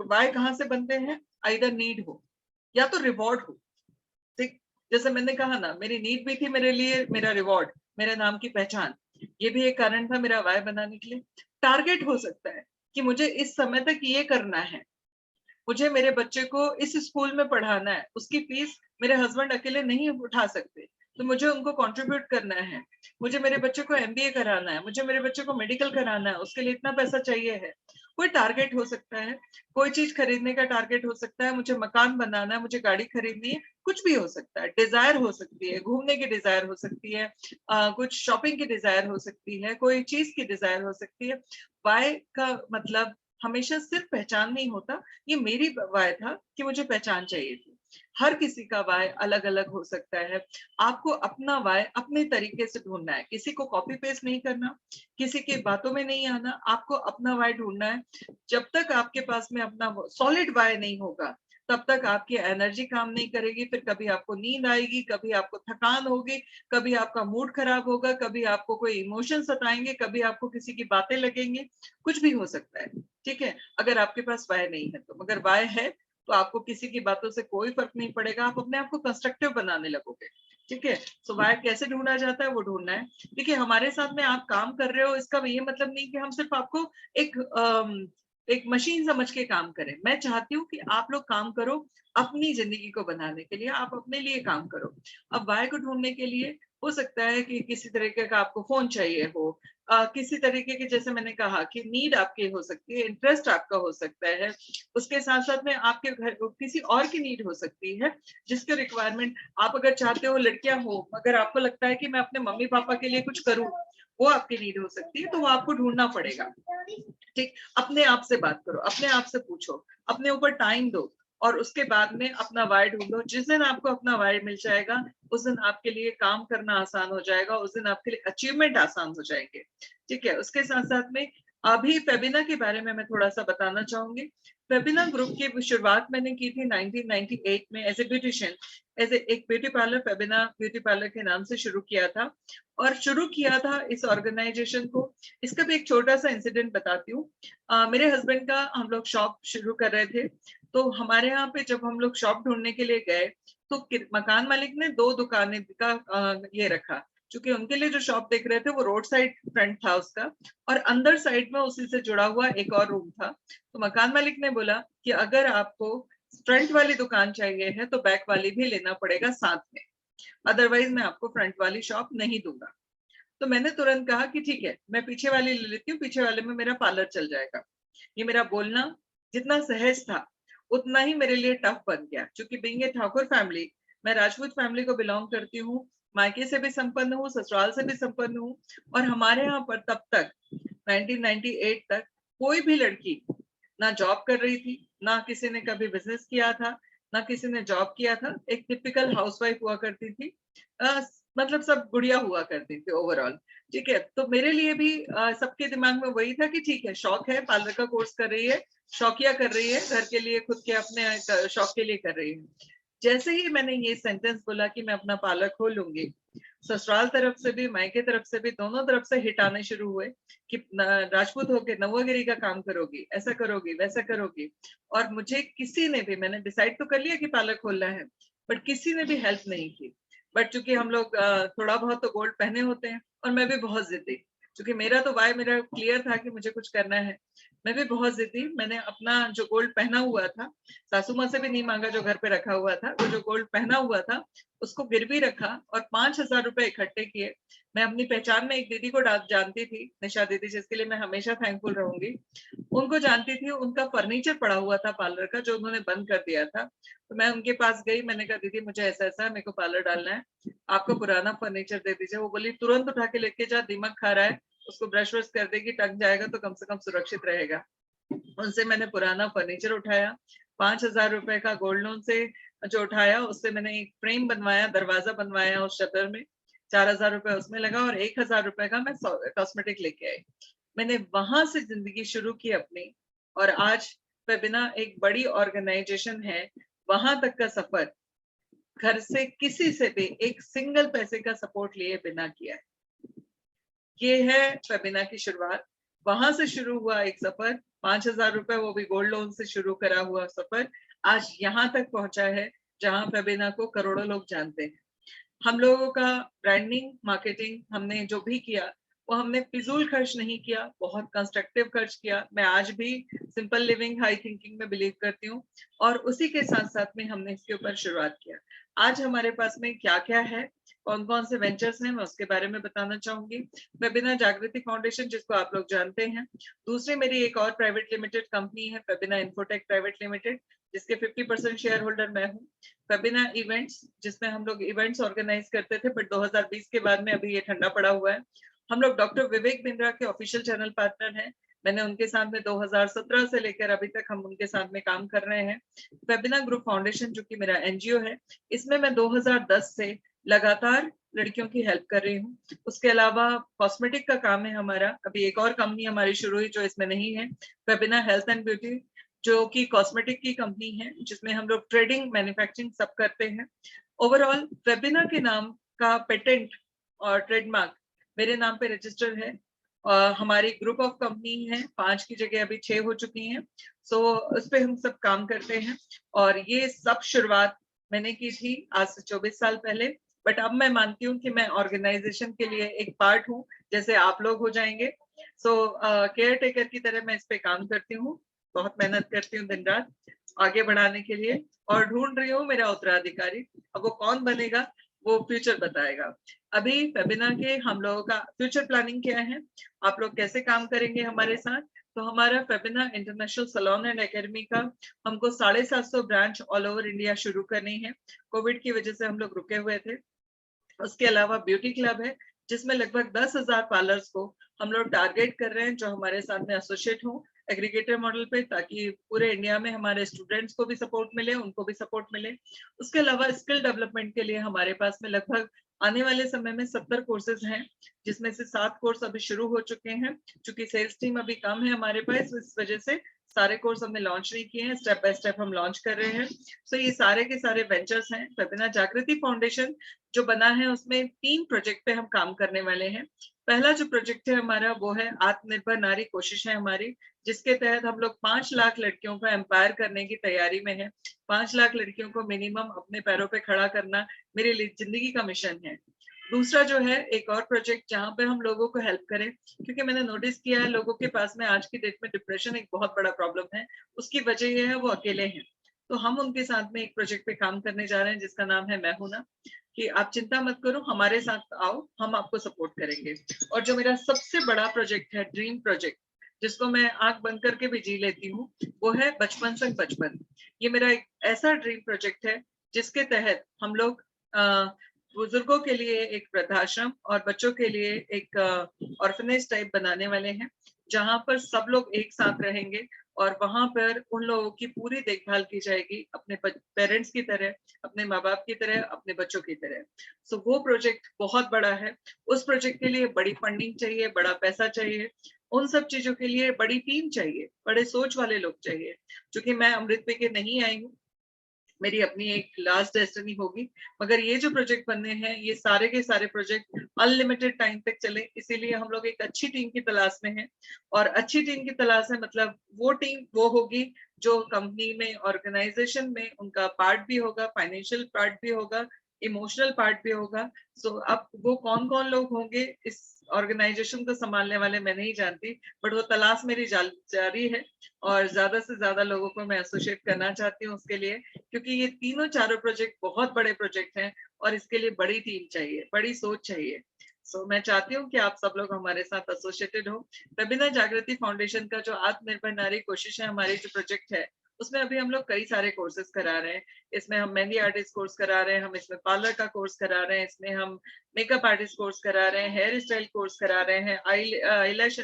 वाय कहाँ से बनते हैं, आइदर नीड हो या तो रिवॉर्ड हो। ठीक, जैसे मैंने कहा ना, मेरी नीड भी थी मेरे लिए मेरा रिवॉर्ड, मेरे नाम की पहचान, ये भी एक कारण था मेरा वाय बनाने के लिए। टारगेट हो सकता है कि मुझे इस समय तक ये करना है, मुझे मेरे बच्चे को इस स्कूल में पढ़ाना है, उसकी फीस मेरे हस्बैंड अकेले नहीं उठा सकते, तो मुझे उनको कंट्रीब्यूट करना है। मुझे मेरे बच्चे को एमबीए कराना है, मुझे मेरे बच्चे को मेडिकल कराना है, उसके लिए इतना पैसा चाहिए है। कोई टारगेट हो सकता है, कोई चीज खरीदने का टारगेट हो सकता है, मुझे मकान बनाना है, मुझे गाड़ी खरीदनी है, कुछ भी हो सकता है। डिजायर हो सकती है, घूमने की डिजायर हो सकती है, कुछ शॉपिंग की डिजायर हो सकती है, कोई चीज की डिजायर हो सकती है। वाय का मतलब हमेशा सिर्फ पहचान नहीं होता। ये मेरी वाय था कि मुझे पहचान चाहिए थी। हर किसी का वाय अलग अलग हो सकता है। आपको अपना वाय अपने तरीके से ढूंढना है, किसी को कॉपी पेस्ट नहीं करना, किसी की बातों में नहीं आना, आपको अपना वाय ढूंढना है। जब तक आपके पास में अपना सॉलिड वाय नहीं होगा तब तक आपकी एनर्जी काम नहीं करेगी। फिर कभी आपको नींद आएगी, कभी आपको थकान होगी, कभी आपका मूड खराब होगा, कभी आपको कोई इमोशन सताएंगे, कभी आपको किसी की बातें लगेंगी, कुछ भी हो सकता है। ठीक है, अगर आपके पास वाय नहीं है तो। मगर वाय है तो आपको किसी की बातों से कोई फर्क नहीं पड़ेगा, आप अपने आप को कंस्ट्रक्टिव बनाने लगोगे। ठीक है, सो वाय कैसे ढूंढा जाता है, वो ढूंढना है। देखिए, हमारे साथ में आप काम कर रहे हो, इसका ये मतलब नहीं कि हम सिर्फ आपको एक एक मशीन समझ के काम करें। मैं चाहती हूँ कि आप लोग काम करो अपनी जिंदगी को बनाने के लिए, आप अपने लिए काम करो। अब वाय को ढूंढने के लिए हो सकता है कि किसी तरीके का आपको फोन चाहिए हो, किसी तरीके के, जैसे मैंने कहा कि नीड आपकी हो सकती है, इंटरेस्ट आपका हो सकता है, उसके साथ साथ में आपके घर किसी और की नीड हो सकती है जिसके रिक्वायरमेंट आप अगर चाहते हो। लड़कियां हो, अगर आपको लगता है कि मैं अपने मम्मी पापा के लिए कुछ करूं, वो आपकी नीड हो सकती है, तो वो आपको ढूंढना पड़ेगा। ठीक, अपने आप से बात करो, अपने आप से पूछो, अपने ऊपर टाइम दो। और उसके बाद में अपना वाई ढूंढो। जिस दिन आपको अपना वाई मिल जाएगा उस दिन आपके लिए काम करना आसान हो जाएगा, उस दिन आपके लिए अचीवमेंट आसान हो जाएंगे। ठीक है, उसके साथ साथ में अभी फेबिना के बारे में मैं थोड़ा सा बताना चाहूंगी। फेबिना ग्रुप की शुरुआत मैंने की थी 1998 में एज ए ब्यूटिशियन, एज एक beauty parlour, Febina beauty parlour के नाम से शुरू किया था। और शुरू किया था इस ऑर्गेनाइजेशन को, इसका भी एक छोटा सा इंसिडेंट बताती हूँ। मेरे हस्बैंड का हम लोग शॉप शुरू कर रहे थे, तो हमारे यहाँ पे जब हम लोग शॉप ढूंढने के लिए गए तो मकान मालिक ने 2 दुकानें का ये रखा, क्योंकि उनके लिए जो शॉप देख रहे थे वो रोड साइड फ्रंट था उसका, और अंदर साइड में उसी से जुड़ा हुआ एक और रूम था। तो मकान मालिक ने बोला कि अगर आपको फ्रंट वाली दुकान चाहिए है तो बैक वाली भी लेना पड़ेगा साथ में, अदरवाइज मैं आपको फ्रंट वाली शॉप नहीं दूंगा। तो मैंने तुरंत कहा कि ठीक है, मैं पीछे वाली ले लेती हूँ, पीछे वाले में मेरा पार्लर चल जाएगा। ये मेरा बोलना जितना सहज था उतना ही मेरे लिए टफ बन गया, क्योंकि बीइंग ए ठाकुर फैमिली, मैं राजपूत फैमिली को बिलोंग करती हूँ, मायके से भी संपन्न हूँ, ससुराल से भी संपन्न हूँ। और हमारे यहाँ पर तब तक 1998 तक कोई भी लड़की ना जॉब कर रही थी, ना किसी ने कभी बिजनेस किया था, ना किसी ने जॉब किया था। एक टिपिकल हाउसवाइफ हुआ करती थी, मतलब सब गुड़िया हुआ करती थी ओवरऑल। ठीक है, तो मेरे लिए भी सबके दिमाग में वही था कि ठीक है, शौक है, पार्लर का कोर्स कर रही है, शौकिया कर रही है, घर के लिए, खुद के अपने शौक के लिए कर रही है। जैसे ही मैंने ये सेंटेंस बोला कि मैं अपना पार्लर खोल लूंगी, ससुराल तरफ से भी मायके तरफ से भी दोनों तरफ से हिट आने शुरू हुए कि राजपूत होके नौवागिरी का काम करोगी, ऐसा करोगी, वैसा करोगी। और मुझे किसी ने भी, मैंने डिसाइड तो कर लिया कि पार्लर खोलना है, बट किसी ने भी हेल्प नहीं की। बट चूंकि हम लोग थोड़ा बहुत तो गोल्ड पहने होते हैं, और मैं भी बहुत जिद्दी, क्योंकि मेरा तो वाई मेरा क्लियर था कि मुझे कुछ करना है। मैं भी बहुत जिद्दी, मैंने अपना जो गोल्ड पहना हुआ था, सासू माँ से भी नहीं मांगा, जो घर पे रखा हुआ था, वो जो गोल्ड पहना हुआ था उसको गिरवी रखा और 5,000 रुपए इकट्ठे किए। मैं अपनी पहचान में एक दीदी को जानती थी, निशा दीदी, जिसके लिए मैं हमेशा थैंकफुल रहूंगी। उनको जानती थी, उनका फर्नीचर पड़ा हुआ था पार्लर का जो उन्होंने बंद कर दिया था। तो मैं उनके पास गई, मैंने कहा दीदी मुझे ऐसा ऐसा मेरे को पार्लर डालना है, आपका पुराना फर्नीचर दे दीजिए। वो बोली तुरंत उठा के लेके जा, दिमाग खा रहा है, उसको ब्रश व्रश कर देगी, टंग जाएगा तो कम से कम सुरक्षित रहेगा। उनसे मैंने पुराना फर्नीचर उठाया, 5,000 रुपए का गोल्ड लोन से जो उठाया उससे मैंने एक फ्रेम बनवाया, दरवाजा बनवाया उस शटर में, 4,000 रुपए उसमें लगा, और 1,000 रुपए का मैं कॉस्मेटिक लेके आई। मैंने वहां से जिंदगी शुरू की अपनी, और आज फेबिना एक बड़ी ऑर्गेनाइजेशन है। वहां तक का सफर घर से किसी से भी एक सिंगल पैसे का सपोर्ट लिए बिना किया है। ये है फेबिना की शुरुआत। वहां से शुरू हुआ एक सफर, 5,000 रुपए, वो भी गोल्ड लोन से शुरू करा हुआ सफर, आज यहाँ तक पहुंचा है जहां फेबिना को करोड़ों लोग जानते हैं। हम लोगों का ब्रांडिंग, मार्केटिंग हमने जो भी किया वो हमने फिजूल खर्च नहीं किया, बहुत कंस्ट्रक्टिव खर्च किया। मैं आज भी सिंपल लिविंग, हाई थिंकिंग में बिलीव करती हूँ, और उसी के साथ साथ में हमने इसके ऊपर शुरुआत किया। आज हमारे पास में क्या क्या है, कौन कौन से वेंचर्स हैं, मैं उसके बारे में बताना चाहूंगी। फेबिना जागृति फाउंडेशन, जिसको आप लोग जानते हैं। दूसरी मेरी एक और प्राइवेट लिमिटेड कंपनी है, फेबिना इन्फोटेक प्राइवेट लिमिटेड, जिसके 50% शेयर होल्डर मैं हूँ। फेबिना इवेंट्स, जिसमें हम लोग इवेंट्स ऑर्गेनाइज करते थे, बट 2020 के बाद में अभी ये ठंडा पड़ा हुआ है। हम लोग डॉक्टर विवेक बिंद्रा के ऑफिशियल चैनल पार्टनर हैं। मैंने उनके साथ में 2017 से लेकर अभी तक हम उनके साथ में काम कर रहे हैं। फेबिना ग्रुप फाउंडेशन, जो कि मेरा एनजीओ है, इसमें मैं 2010 से लगातार लड़कियों की हेल्प कर रही हूँ। उसके अलावा कॉस्मेटिक का काम है हमारा। अभी एक और कंपनी हमारी शुरू हुई जो इसमें नहीं है, फेबिना हेल्थ एंड ब्यूटी, जो कि कॉस्मेटिक की कंपनी है, जिसमें हम लोग ट्रेडिंग, मैन्युफैक्चरिंग सब करते हैं। ओवरऑल फेबिना के नाम का पेटेंट और ट्रेडमार्क मेरे नाम पे रजिस्टर है। हमारी ग्रुप ऑफ कंपनी है, 5 की जगह अभी 6 हो चुकी हैं। सो उस पे हम सब काम करते हैं, और ये सब शुरुआत मैंने की थी आज से 24 साल पहले। बट अब मैं मानती हूँ कि मैं ऑर्गेनाइजेशन के लिए एक पार्ट हूँ, जैसे आप लोग हो जाएंगे। सो केयर टेकर की तरह मैं इस पे काम करती हूँ, बहुत मेहनत करती हूँ दिन रात आगे बढ़ाने के लिए, और ढूंढ रही हूँ मेरा उत्तराधिकारी। अब वो कौन बनेगा वो फ्यूचर बताएगा। अभी फेबिना के हम लोगों का फ्यूचर प्लानिंग क्या है, आप लोग कैसे काम करेंगे हमारे साथ। तो हमारा Fabina international salon and academy का हमको 750 ब्रांच ऑल ओवर इंडिया शुरू करनी है। कोविड की वजह से हम लोग रुके हुए थे। उसके अलावा ब्यूटी क्लब है, जिसमें लगभग 10,000 पार्लर्स को हम लोग टारगेट कर रहे हैं जो हमारे साथ में एसोसिएट हों। एग्रीगेटर मॉडल पे, ताकि पूरे इंडिया में हमारे स्टूडेंट्स को भी सपोर्ट मिले, उनको भी सपोर्ट मिले। उसके अलावा स्किल डेवलपमेंट के लिए हमारे पास में लगभग आने वाले समय में 70 कोर्सेज हैं, जिसमें से 7 कोर्स अभी शुरू हो चुके हैं। क्योंकि सेल्स टीम अभी कम है हमारे पास, इस वजह से सारे कोर्स हमने लॉन्च नहीं किए हैं, स्टेप बाय स्टेप हम लॉन्च कर रहे हैं। सो ये सारे के सारे वेंचर्स हैं। वेबिनार जागृति फाउंडेशन जो बना है उसमें 3 प्रोजेक्ट पे हम काम करने वाले हैं। पहला जो प्रोजेक्ट है हमारा वो है आत्मनिर्भर नारी कोशिश है हमारी, जिसके तहत हम लोग 5 लाख लड़कियों को एम्पायर करने की तैयारी में है। 5 लाख लड़कियों को मिनिमम अपने पैरों पे खड़ा करना मेरे लिए जिंदगी का मिशन है। दूसरा जो है एक और प्रोजेक्ट जहां पे हम लोगों को हेल्प करें, क्योंकि मैंने नोटिस किया है लोगों के पास में आज की डेट में डिप्रेशन एक बहुत बड़ा प्रॉब्लम है। उसकी वजह यह है वो अकेले हैं। तो हम उनके साथ में एक प्रोजेक्ट पे काम करने जा रहे हैं जिसका नाम है मैं हूं ना, कि आप चिंता मत करो, हमारे साथ आओ, हम आपको सपोर्ट करेंगे। और जो मेरा सबसे बड़ा प्रोजेक्ट है, ड्रीम प्रोजेक्ट, जिसको मैं आंख बंद करके भी जी लेती हूँ, वो है बचपन संग बचपन। ये मेरा एक ऐसा ड्रीम प्रोजेक्ट है जिसके तहत हम लोग बुजुर्गों के लिए एक वृद्धाश्रम और बच्चों के लिए एक ऑर्फनेज टाइप बनाने वाले हैं, जहां पर सब लोग एक साथ रहेंगे और वहां पर उन लोगों की पूरी देखभाल की जाएगी, अपने पेरेंट्स की तरह, अपने माँ बाप की तरह, अपने बच्चों की तरह। सो वो प्रोजेक्ट बहुत बड़ा है। उस प्रोजेक्ट के लिए बड़ी फंडिंग चाहिए, बड़ा पैसा चाहिए, उन सब चीजों के लिए बड़ी टीम चाहिए, बड़े सोच वाले लोग चाहिए। क्योंकि मैं अमृत पे के नहीं आई हूँ, मेरी अपनी एक लास्ट डेस्टिनी होगी, मगर ये जो प्रोजेक्ट बनने हैं ये सारे के सारे प्रोजेक्ट अनलिमिटेड टाइम तक चले, इसीलिए हम लोग एक अच्छी टीम की तलाश में हैं। और अच्छी टीम की तलाश है मतलब वो टीम वो होगी जो कंपनी में, ऑर्गेनाइजेशन में उनका पार्ट भी होगा, फाइनेंशियल पार्ट भी होगा, इमोशनल पार्ट भी होगा। सो अब वो कौन कौन लोग होंगे इस ऑर्गेनाइजेशन को संभालने वाले मैं नहीं जानती, बट वो तलाश मेरी जारी है और ज्यादा से ज्यादा लोगों को मैं एसोसिएट करना चाहती हूँ उसके लिए, क्योंकि ये तीनों चारों प्रोजेक्ट बहुत बड़े प्रोजेक्ट हैं और इसके लिए बड़ी टीम चाहिए, बड़ी सोच चाहिए। सो मैं चाहती हूँ कि आप सब लोग हमारे साथ एसोसिएटेड हो। वेबिनार जागृति फाउंडेशन का जो आत्मनिर्भर नारी कोशिश है, हमारी जो प्रोजेक्ट है, उसमें अभी हम लोग कई सारे कोर्सेज करा रहे हैं। इसमें हम मेहंदी आर्टिस्ट कोर्स करा रहे हैं, हम इसमें पार्लर का कोर्स करा रहे हैं, इसमें हम मेकअप आर्टिस्ट कोर्स करा रहे हैं, हेयर स्टाइल कोर्स करा रहे हैं, आईलैश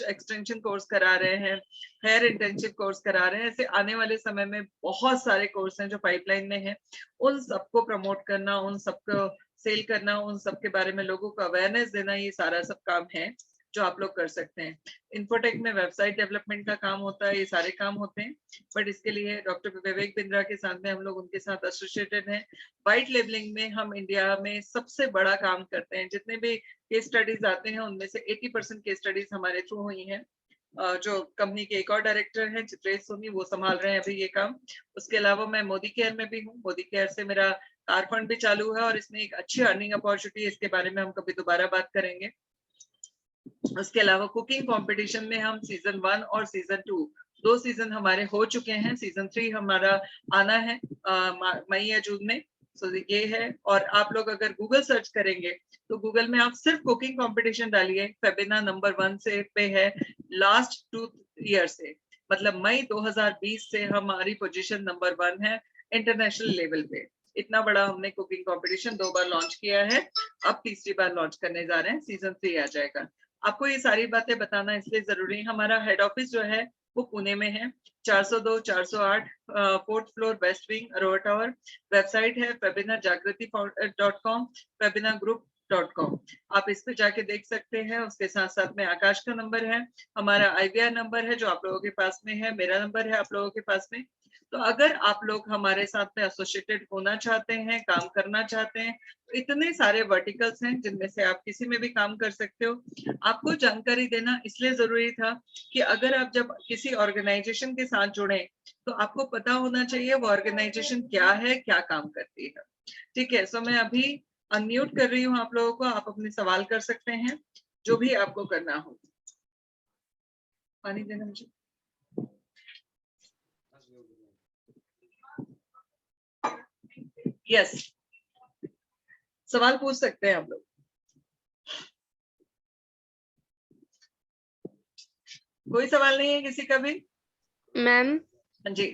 एक्सटेंशन कोर्स करा रहे हैं, हेयर इंटेंसिव कोर्स करा रहे हैं। ऐसे आने वाले समय में बहुत सारे कोर्स हैं जो पाइपलाइन में हैं। उन सबको प्रमोट करना, उन सबको सेल करना, उन सब के बारे में लोगों को अवेयरनेस देना, ये सारा सब काम है जो आप लोग कर सकते हैं। इन्फोटेक में वेबसाइट डेवलपमेंट का काम होता है, ये सारे काम होते हैं, बट इसके लिए डॉक्टर विवेक बिंद्रा के साथ में हम लोग उनके साथ एसोसिएटेड हैं। वाइट लेबलिंग में हम इंडिया में सबसे बड़ा काम करते हैं। जितने भी केस स्टडीज आते हैं उनमें से 80% केस स्टडीज हमारे थ्रू हुई हैं। जो कंपनी के एक और डायरेक्टर हैं चित्रेश सोनी, वो संभाल रहे हैं अभी ये काम। उसके अलावा मैं मोदी केयर में भी हूँ। मोदी केयर से मेरा कार फंड भी चालू है और इसमें एक अच्छी अर्निंग अपॉर्चुनिटी है, इसके बारे में हम कभी दोबारा बात करेंगे। उसके अलावा कुकिंग कंपटीशन में हम सीजन 1 और सीजन 2 दो सीजन हमारे हो चुके हैं। सीजन 3 हमारा आना है मई या जून में। सो ये है। और आप लोग अगर गूगल सर्च करेंगे तो गूगल में आप सिर्फ कुकिंग कंपटीशन डालिए, वेबिनार नंबर 1 से पे है लास्ट 2 ईयर से, मतलब मई 2020 से हमारी पोजीशन नंबर 1 है इंटरनेशनल लेवल पे। इतना बड़ा हमने कुकिंग कंपटीशन 2 बार लॉन्च किया है, अब तीसरी बार लॉन्च करने जा रहे हैं, सीजन 3 आ जाएगा। आपको ये सारी बातें बताना इसलिए जरूरी है, हमारा हेड ऑफिस जो है वो पुणे में है, 402 408 4th floor west wing Arova tower. Website है webinarjagriti.com, webinargroup.com। आप इस पे जाके देख सकते हैं। उसके साथ साथ में आकाश का नंबर है, हमारा IVR नंबर है जो आप लोगों के पास में है, मेरा नंबर है आप लोगों के पास में। तो अगर आप लोग हमारे साथ में एसोसिएटेड होना चाहते हैं, काम करना चाहते हैं, तो इतने सारे वर्टिकल्स हैं जिनमें से आप किसी में भी काम कर सकते हो। आपको जानकारी देना इसलिए जरूरी था कि अगर आप जब किसी ऑर्गेनाइजेशन के साथ जुड़े तो आपको पता होना चाहिए वो ऑर्गेनाइजेशन क्या है, क्या काम करती है। ठीक है, सो मैं अभी अनम्यूट कर रही हूँ आप लोगों को, आप अपने सवाल कर सकते हैं जो भी आपको करना हो। पानी देना मुझे। यस, सवाल पूछ सकते हैं आप लोग। कोई सवाल नहीं है किसी का भी? मैम हाँ जी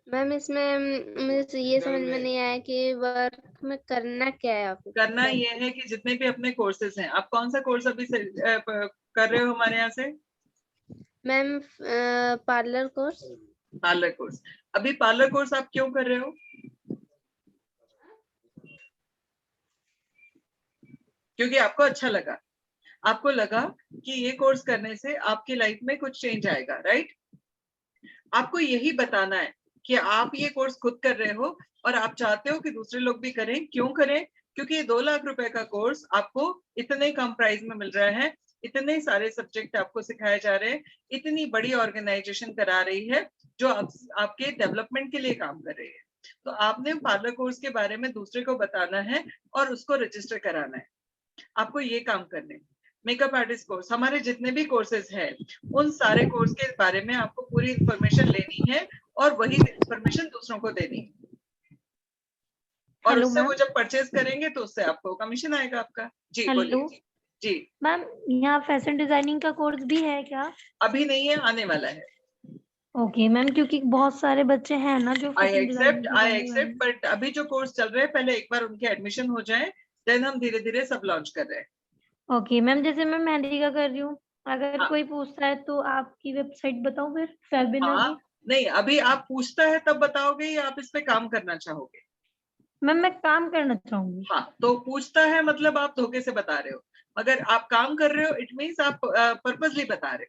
मैम, इसमें मुझे ये समझ में नहीं आया कि वर्क में करना क्या है ऑफिस करना ये है कि जितने भी अपने कोर्सेज हैं, आप कौन सा कोर्स अभी से कर रहे हो हमारे यहाँ से? Ma'am parlour course. Parlour course. अभी पार्लर कोर्स आप क्यों कर रहे हो? क्योंकि आपको अच्छा लगा, आपको लगा कि ये कोर्स करने से आपकी लाइफ में कुछ चेंज आएगा, राइट? आपको यही बताना है कि आप ये कोर्स खुद कर रहे हो और आप चाहते हो कि दूसरे लोग भी करें। क्यों करें? क्योंकि ये 2 लाख रुपए का कोर्स आपको इतने कम प्राइस में मिल रहा है, इतने सारे सब्जेक्ट आपको सिखाए जा रहे हैं, इतनी बड़ी ऑर्गेनाइजेशन करा रही है जो आपके डेवलपमेंट के लिए काम कर रही है। तो आपने पार्लर कोर्स के बारे में दूसरे को बताना है और उसको रजिस्टर कराना है। आपको ये काम करने। मेकअप आर्टिस्ट कोर्स, हमारे जितने भी कोर्सेज हैं उन सारे कोर्स के बारे में आपको पूरी इंफॉर्मेशन लेनी है और वही इंफॉर्मेशन दूसरों को देनी है। और हेलो उससे वो मैम। जब परचेज करेंगे तो उससे आपको कमीशन आएगा आपका। जी बोलिए। हेलो जी मैम, यहाँ फैशन डिजाइनिंग का कोर्स भी है क्या? अभी नहीं है, आने वाला है। ओके मैम, क्योंकि बहुत सारे बच्चे हैं ना जो आई फैशन डिजाइनिंग एक्सेप्ट, के आई करने वाले एक्सेप्ट, हैं। बट अभी जो कोर्स चल रहे हैं पहले एक बार उनके एडमिशन हो जाए, देन हम धीरे धीरे सब लॉन्च कर रहे हैं। ओके मैम, जैसे मैं मेहंदी का कर रही हूँ, अगर हाँ कोई पूछता है तो आपकी वेबसाइट बताऊँ फिर फेबिना हाँ, की? नहीं अभी आप पूछता है तब बताओगे या आप इस पे काम करना चाहोगे? मैम मैं काम करना चाहूंगी। हाँ, तो पूछता है मतलब आप धोखे से बता रहे हो, अगर आप काम कर रहे हो इट मीन्स आप पर्पसली बता रहे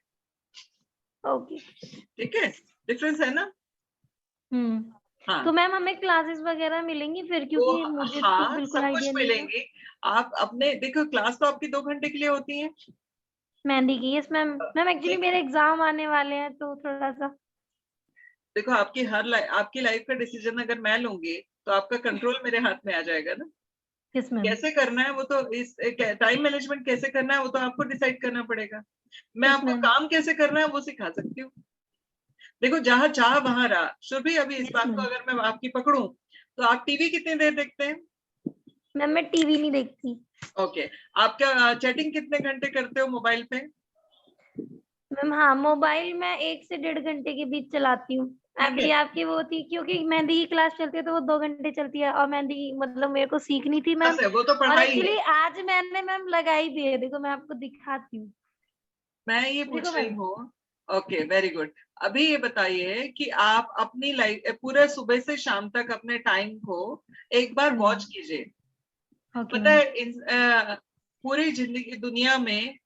ओके। हो। ठीक है, डिफरेंस है ना? हाँ तो मैम हमें क्लासेस वगैरह मिलेंगी फिर, वो, क्योंकि मुझे तो हाँ बिल्कुल सब कुछ आइडिया नहीं था। मिलेंगे। आप अपने देखो, क्लास तो आपकी 2 घंटे के लिए होती है। मेहंदी की? Yes ma'am. मैम एक्चुअली ठीक है, मेरे एग्जाम आने वाले हैं तो थोड़ा सा। देखो आपकी लाइफ का डिसीजन अगर मैं लूंगी तो आपका कंट्रोल मेरे हाथ में आ जाएगा ना। Yes ma'am. कैसे करना है वो तो इस टाइम मैनेजमेंट कैसे करना है वो तो आपको डिसाइड करना पड़ेगा। मैं यस आपको मैम। काम कैसे करना है वो सिखा सकती हूँ। देखो, जहां चाह वहां राह। शुभी, अभी इस यस बात को मैम। अगर मैं आपकी पकड़ूं तो आप टीवी कितनी देर देखते हैं? मैम मैं टीवी नहीं देखती। ओके, आप क्या चैटिंग कितने घंटे करते हो मोबाइल पे? मैम हाँ, मोबाइल मैं 1 से 1.5 घंटे के बीच चलाती हूँ। ठीक अभी है, आपकी वो थी, क्योंकि मेहंदी की क्लास चलती है तो वो 2 घंटे चलती है, और मेहंदी मतलब मेरे को सीखनी थी बस मैम। है, वो तो और पढ़ाई है। एक्चुअली आज मैंने मैम लगाई भी है, देखो मैं आपको दिखाती हूँ। मैं ये देखो पूछ रही मैम। हूँ। Okay, very good. अभी ये बताइए कि आप अपनी लाइफ पूरे सुबह से शाम तक अपने टाइम को एक बार हाँ जी वॉच मैम। कीजिए। ओके पता मैम। है पूरी जिंदगी दुनिया में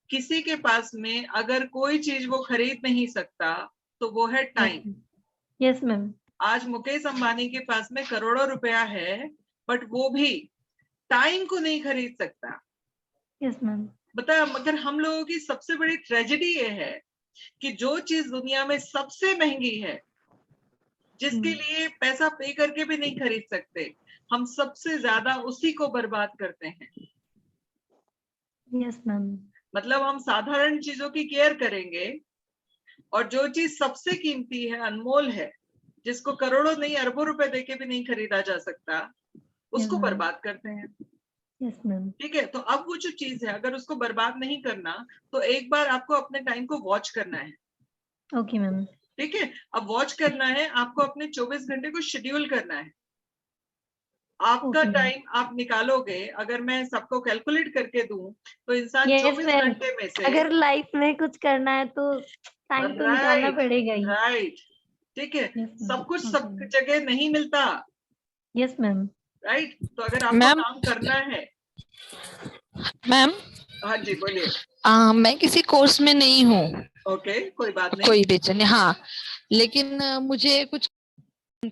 किसी के पास में अगर कोई चीज वो खरीद नहीं सकता तो वो है yes time. Ma'am. Yes ma'am. आज मुकेश अंबानी के पास में करोड़ों रुपया है, बट वो भी टाइम को नहीं खरीद सकता। Yes ma'am. बता, मगर हम लोगों की सबसे बड़ी ट्रेजेडी ये है कि जो चीज दुनिया में सबसे महंगी है, जिसके लिए पैसा पे करके भी नहीं खरीद सकते, हम सबसे ज्यादा उसी को बर्बाद करते हैं। Yes ma'am. मतलब हम साधारण चीजों की केयर करेंगे और जो चीज सबसे कीमती है, अनमोल है, जिसको करोड़ों नहीं अरबों रुपए देके भी नहीं खरीदा जा सकता, यस उसको मैम। बर्बाद करते हैं। Yes ma'am. ठीक है, तो अब वो जो चीज है अगर उसको बर्बाद नहीं करना तो एक बार आपको अपने टाइम को वॉच करना है। Okay ma'am. ठीक है, अब वॉच करना है आपको, अपने 24 घंटे को शेड्यूल करना है। आपका ओके मैम। टाइम आप निकालोगे, अगर मैं सबको कैलकुलेट करके दूं तो इंसान यस 24 मैम। घंटे में से, अगर लाइफ में कुछ करना है तो टाइम तो निकालना राइट, पड़ेगा ही। राइट, ठीक है, यस मैम। सब कुछ ओके सब मैम। जगह नहीं मिलता। Yes ma'am. राइट, तो अगर आपको मैम काम करना है। मैम हाँ जी बोलिए। मैं किसी कोर्स में नहीं हूँ, ओके, कोई बात नहीं। कोई बेचन हाँ, लेकिन मुझे कुछ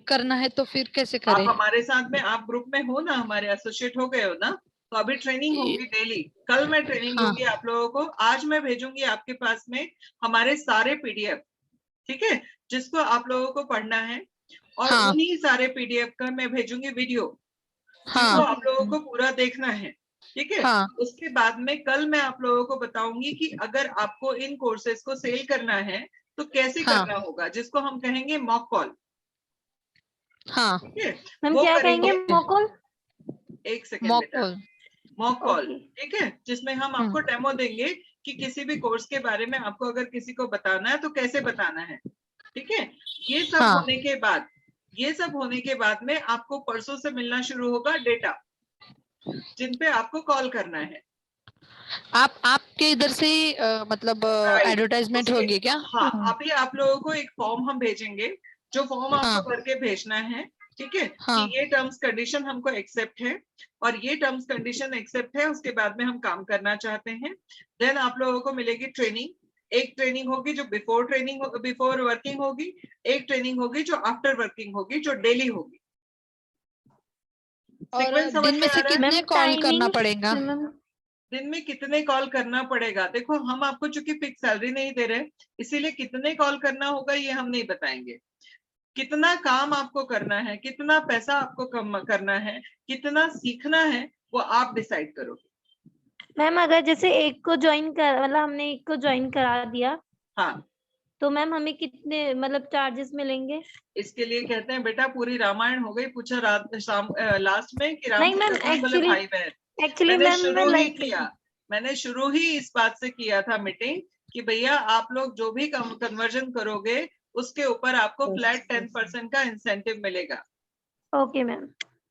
करना है तो फिर कैसे आप करें? हमारे साथ में, आप ग्रुप में हो ना, हमारे एसोसिएट हो गए हो ना, तो अभी ट्रेनिंग होगी डेली। कल मैं ट्रेनिंग हाँ दूंगी आप लोगों को, आज मैं भेजूंगी आपके पास में हमारे सारे पीडीएफ। ठीक है, जिसको आप लोगों को पढ़ना है, और हाँ उन्हीं सारे पीडीएफ का मैं भेजूंगी वीडियो, जिसको हाँ आप लोगों को पूरा देखना है। ठीक है, हाँ उसके बाद में कल मैं आप लोगों को बताऊंगी कि अगर आपको इन कोर्सेज को सेल करना है तो कैसे हाँ करना होगा, जिसको हम कहेंगे मॉक कॉल। हाँ। ठीक है, मैम वो क्या कहेंगे? करेंगे। मोकॉल? एक सेकेंड मॉक बेटा। कॉल। Mock call, okay. ठीक है, जिसमें हम आपको डेमो देंगे कि किसी भी कोर्स के बारे में आपको अगर किसी को बताना है तो कैसे बताना है। ठीक है, ये सब हाँ होने के बाद, ये सब होने के बाद में आपको परसों से मिलना शुरू होगा डेटा, जिन पे आपको कॉल करना है। आपके इधर से ही मतलब Right. एडवर्टाइजमेंट उसके- होंगे क्या? हाँ, अभी आप लोगों को एक फॉर्म हम भेजेंगे, जो फॉर्म हाँ आपको भर के भेजना है, ठीक है, हाँ कि ये टर्म्स कंडीशन हमको एक्सेप्ट है और ये टर्म्स कंडीशन एक्सेप्ट है, उसके बाद में हम काम करना चाहते हैं। देन आप लोगों को मिलेगी ट्रेनिंग। एक ट्रेनिंग होगी जो बिफोर वर्किंग होगी, एक ट्रेनिंग होगी जो आफ्टर वर्किंग होगी, जो डेली होगी। और सीक्वेंस समझ दिन में में आ से रहा है? कितने मैम कॉल करना टाइमिंग पड़ेगा? मैम दिन में कितने कॉल करना पड़ेगा? देखो, हम आपको चूंकि फिक्स सैलरी नहीं दे रहे, इसीलिए कितने कॉल करना होगा ये हम नहीं बताएंगे। कितना काम आपको करना है, कितना पैसा आपको कम करना है, कितना सीखना है, वो आप डिसाइड करोगे। मैम अगर जैसे एक को ज्वाइन कर मतलब हमने एक को ज्वाइन करा दिया हाँ, तो मैम हमें कितने मतलब चार्जेस मिलेंगे? इसके लिए कहते हैं बेटा, पूरी रामायण हो गई, पूछा रात शाम लास्ट में कि राम नहीं की मैम, कसम बोले भाई बहन। एक्चुअली मैंने मैम मैं शुरू ही लाइक किया, मैंने शुरू ही इस बात से किया था मीटिंग कि भैया आप लोग जो भी कन्वर्जन करोगे उसके ऊपर आपको फ्लैट 10% का इंसेंटिव मिलेगा, ओके मैम।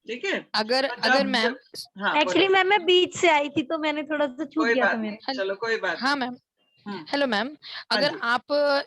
ठीक है। अगर तो अगर मैम हाँ, एक्चुअली बोलो, मैम मैं बीच से आई थी तो मैंने थोड़ा सा छूट कोई गया था बात मेरा। नहीं, चलो कोई बात हाँ मैम, नहीं। हेलो मैम, हाँ अगर जी,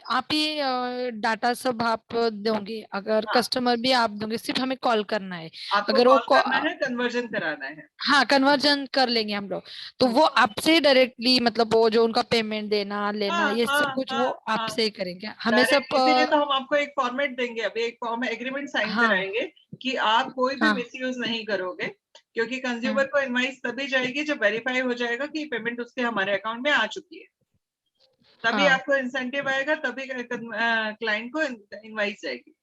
आप ही डाटा सब आप दोगे, अगर हाँ, कस्टमर भी आप दोगे, सिर्फ हमें कॉल करना है। आपको अगर वो कॉल करना है, कन्वर्जन कराना है। हाँ कन्वर्जन कर लेंगे हम लोग, तो वो आपसे डायरेक्टली मतलब वो जो उनका पेमेंट देना लेना हाँ ये हाँ सब कुछ वो हाँ हाँ, आपसे ही करेंगे, हमें सब डायरेक्ट। इसीलिए तो हम आपको एक फॉर्मेट देंगे, अभी एक फॉर्म एग्रीमेंट साइन हाँ कराएंगे कि आप कोई भी हाँ मिसयूज नहीं करोगे, क्योंकि कंज्यूमर को इनवाइस तभी जाएगी जब वेरीफाई हो जाएगा कि पेमेंट उसके हमारे अकाउंट में आ चुकी है, तभी हाँ आपको इंसेंटिव आएगा, तभी क्लाइंट को इनवाइस जाएगी।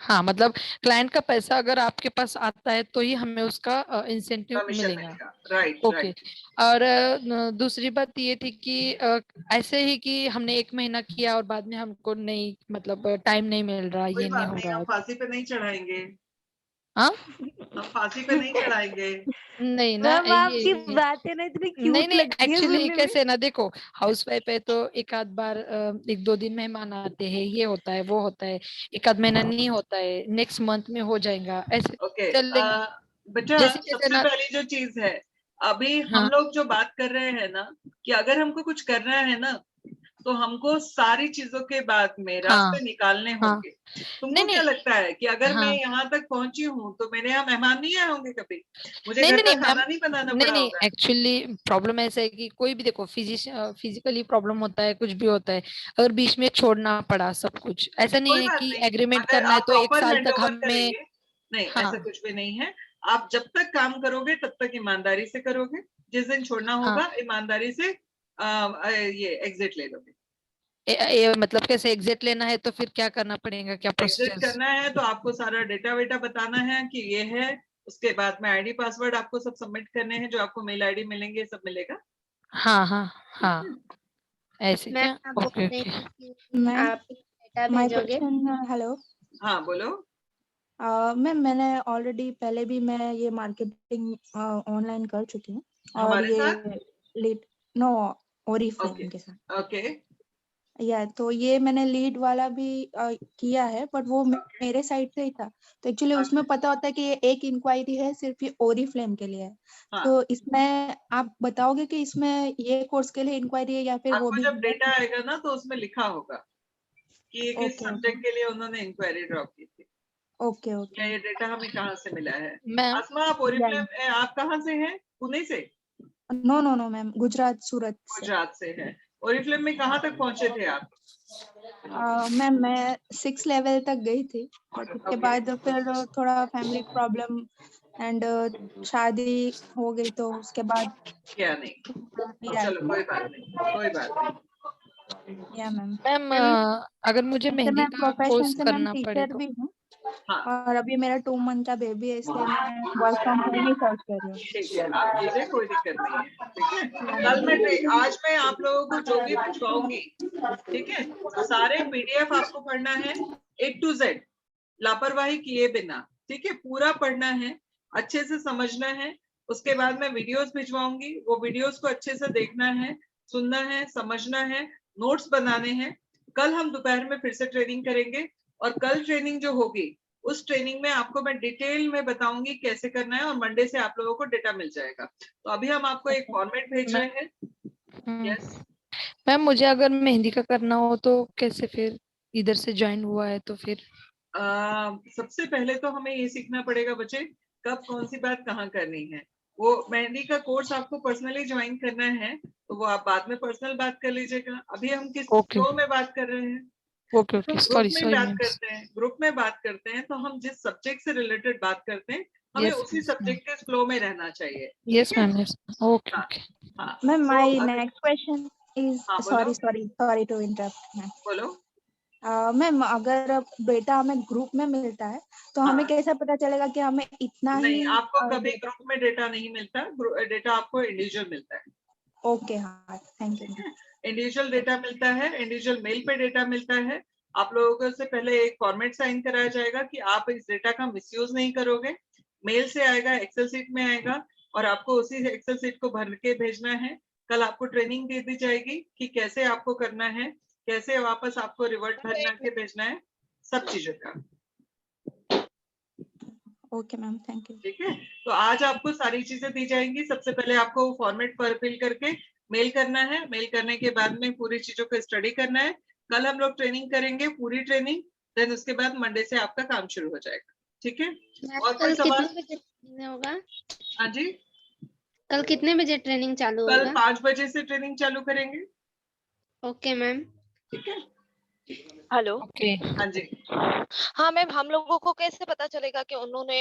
हाँ, मतलब क्लाइंट का पैसा अगर आपके पास आता है तो ही हमें उसका इंसेंटिव कमीशन मिलेगा। मिलेगा, राइट ओके। राइट। और दूसरी बात ये थी कि ऐसे ही कि हमने 1 महीना किया और बाद में हमको नहीं मतलब टाइम नहीं मिल रहा, कोई ये नहीं बात हो नहीं, रहा हम है। फांसी पे नहीं चढ़ाएंगे, हाँ हम फांसी पे नहीं चढ़ाएंगे। नहीं ना मैम आपकी ये बातें ना इतनी नहीं क्यूट नहीं, लगती है एक्चुअली सुनने में। कैसे ना, देखो हाउस वाइफ है तो एक आध बार 1-2 दिन मेहमान आते हैं, ये होता है वो होता है, एक आध महीना नहीं होता है, नेक्स्ट मंथ में हो जाएगा, ऐसे ओके, चल लेंगे बेटा, जैसे जैसे सबसे ना। पहली जो चीज है, अभी हम हाँ लोग जो बात कर रहे हैं ना, कि अगर हमको कुछ करना है ना, तो हमको सारी चीजों के बाद में हाँ रास्ते निकालने हाँ, होंगे। तुमको नहीं क्या नहीं, लगता है कि अगर मैं हाँ यहाँ तक पहुंची हूँ तो मेरे यहाँ मेहमान नहीं आए होंगे कभी? मुझे नहीं घर नहीं का नहीं मैम, खाना नहीं बनाना नहीं पड़ा नहीं, होगा? एक्चुअली प्रॉब्लम ऐसा है कि कोई भी देखो फिजिकली प्रॉब्लम होता है, कुछ भी होता है, अगर बीच में छोड़ना पड़ा सब कुछ, ऐसा नहीं कोई है बात कि नहीं, एग्रीमेंट अगर करना है आप तो एक प्रॉपर साल हैंड तक ओवर हमें। करेंगे, नहीं हाँ ऐसा कुछ भी नहीं है। आप जब तक काम करोगे तब तक ईमानदारी से करोगे, जिस दिन छोड़ना हाँ, होगा ईमानदारी से ये एग्जिट ले लोगे। मतलब कैसे एग्जिट लेना है तो फिर क्या करना पड़ेगा, क्या एग्जिट प्रोसीजर्स? करना है तो आपको सारा डेटा वेटा बताना है कि ये है, उसके बाद में आईडी पासवर्ड आपको सब सबमिट करने हैं, जो आपको मेल आईडी मिलेंगे सब मिलेगा। हाँ हाँ हाँ, ऐसे मैम क्या? आप बोल ओके रहे ओके। हैं कि मैम आप डेटा माय भेजोगे। क्वेश्चन हेलो हाँ बोलो। मैम मैंने ऑलरेडी पहले भी मैं ये मार्केटिंग ऑनलाइन कर चुकी हूँ और हमारे ये साथ, लीड नो ओके ओरिफ्लेम के साथ ओके, या तो ये मैंने लीड वाला भी किया है बट वो मेरे साइड से ही था तो एक्चुअली उसमें पता होता है कि ये एक इंक्वायरी है सिर्फ ये ओरिफ्लेम के लिए है हाँ, तो इसमें आप बताओगे कि इसमें ये कोर्स के लिए इंक्वायरी है या फिर वो आपको भी जब डेटा आएगा ना तो उसमें लिखा होगा कि ये किस ओके सब्जेक्ट के लिए उन्होंने इंक्वायरी ड्रॉप की थी, ओके या ओके ये डेटा हमें कहाँ से मिला है। मैम आसमा, आप ओरिफ्लेम आप कहाँ से हैं? पुणे से? No no no ma'am Gujarat Surat से गुजरात से है। ओरिफ्लेम में कहाँ तक पहुंचे थे आप? मैम मैं 6 लेवल तक गई थी बट उसके ओके, बाद फिर थोड़ा फैमिली प्रॉब्लम एंड शादी हो गई तो उसके बाद क्या नहीं, या चलो कोई बात नहीं, कोई बात नहीं। या मैम मैम अगर मुझे वैसे मेहंदी मैं का प्रोफेशन कोर्स से मैम करना पड़े टीचर तो? भी हूँ हाँ और अभी मेरा 2 मंथ का बेबी है इसलिए मैं work from home he search कर रही हूँ ठीक है, आप कीजिए, कोई दिक्कत नहीं है, ठीक है। या कल मैं मैम आज मैं आप लोगों को जो भी भिजवाऊंगी, ठीक है, सारे पीडीएफ आपको पढ़ना है A to Z, लापरवाही किए बिना, ठीक है, पूरा पढ़ना है, अच्छे से समझना है। उसके बाद मैं वीडियोस भिजवाऊंगी, वो वीडियोस को अच्छे से देखना है, सुनना है, समझना है, नोट्स बनाने हैं। कल हम दोपहर में फिर से ट्रेनिंग करेंगे, और कल ट्रेनिंग जो होगी उस ट्रेनिंग में आपको मैं डिटेल में बताऊंगी कैसे करना है, और मंडे से आप लोगों को डेटा मिल जाएगा। तो अभी हम आपको एक फॉर्मेट भेज मैं रहे हैं, यस मैम मुझे अगर मेहंदी का करना हो तो कैसे, फिर इधर से ज्वाइन हुआ है तो फिर? सबसे पहले तो हमें ये सीखना पड़ेगा बच्चे, कब कौन सी बात कहाँ करनी है। वो मेहंदी का कोर्स आपको पर्सनली ज्वाइन करना है तो वो आप बाद में पर्सनल बात कर लीजिएगा। अभी हम किस ओके फ्लो में बात कर रहे हैं, ओके तो ओके, ग्रुप सॉरी में सॉरी बात मैम। करते हैं, ग्रुप में बात करते हैं तो हम जिस सब्जेक्ट से रिलेटेड बात करते हैं हमें यस उसी यस मैम, सब्जेक्ट के फ्लो में रहना चाहिए। यस ठीक है? मैम, यस ओके हाँ ओके। हाँ। मैम तो माय अभी नेक्स्ट क्वेश्चन इज हाँ सॉरी बोलो sorry sorry to interrupt ma'am. बोलो। मैम अगर बेटा हमें ग्रुप में मिलता है तो हमें हाँ कैसे पता चलेगा कि हमें इतना ही नहीं, आपको कभी डेटा? ग्रुप में डेटा नहीं मिलता, डेटा आपको इंडिविजुअल मिलता है। ओके हाँ, थैंक यू। इंडिविजुअल डेटा मिलता है, इंडिविजुअल मेल पे डेटा मिलता है। आप लोगों से पहले एक फॉर्मेट साइन कराया जाएगा कि आप इस डेटा का मिसयूज नहीं करोगे। मेल से आएगा, एक्सेल सीट में आएगा और आपको उसी एक्सेल सीट को भर के भेजना है। कल आपको ट्रेनिंग दे दी जाएगी कि कैसे आपको करना है, कैसे वापस आपको रिवर्ट भरना के भेजना है, सब चीजों का। Okay ma'am, thank you. ठीक है, तो आज आपको सारी चीजें दी जाएंगी। सबसे पहले आपको फॉर्मेट पर फिल करके मेल करना है। मेल करने के बाद में पूरी चीजों को स्टडी करना है। कल हम लोग ट्रेनिंग करेंगे, पूरी ट्रेनिंग, देन उसके बाद मंडे से आपका काम शुरू हो जाएगा। ठीक है, और कोई कल सवाल? कितने बजे ट्रेनिंग होगा? हाँ जी, कल कितने बजे ट्रेनिंग चालू कल होगा? 5 बजे से ट्रेनिंग चालू करेंगे। Okay ma'am. ठीक है, हेलो। ओके हाँ जी। हाँ मैम, हम लोगों को कैसे पता चलेगा कि उन्होंने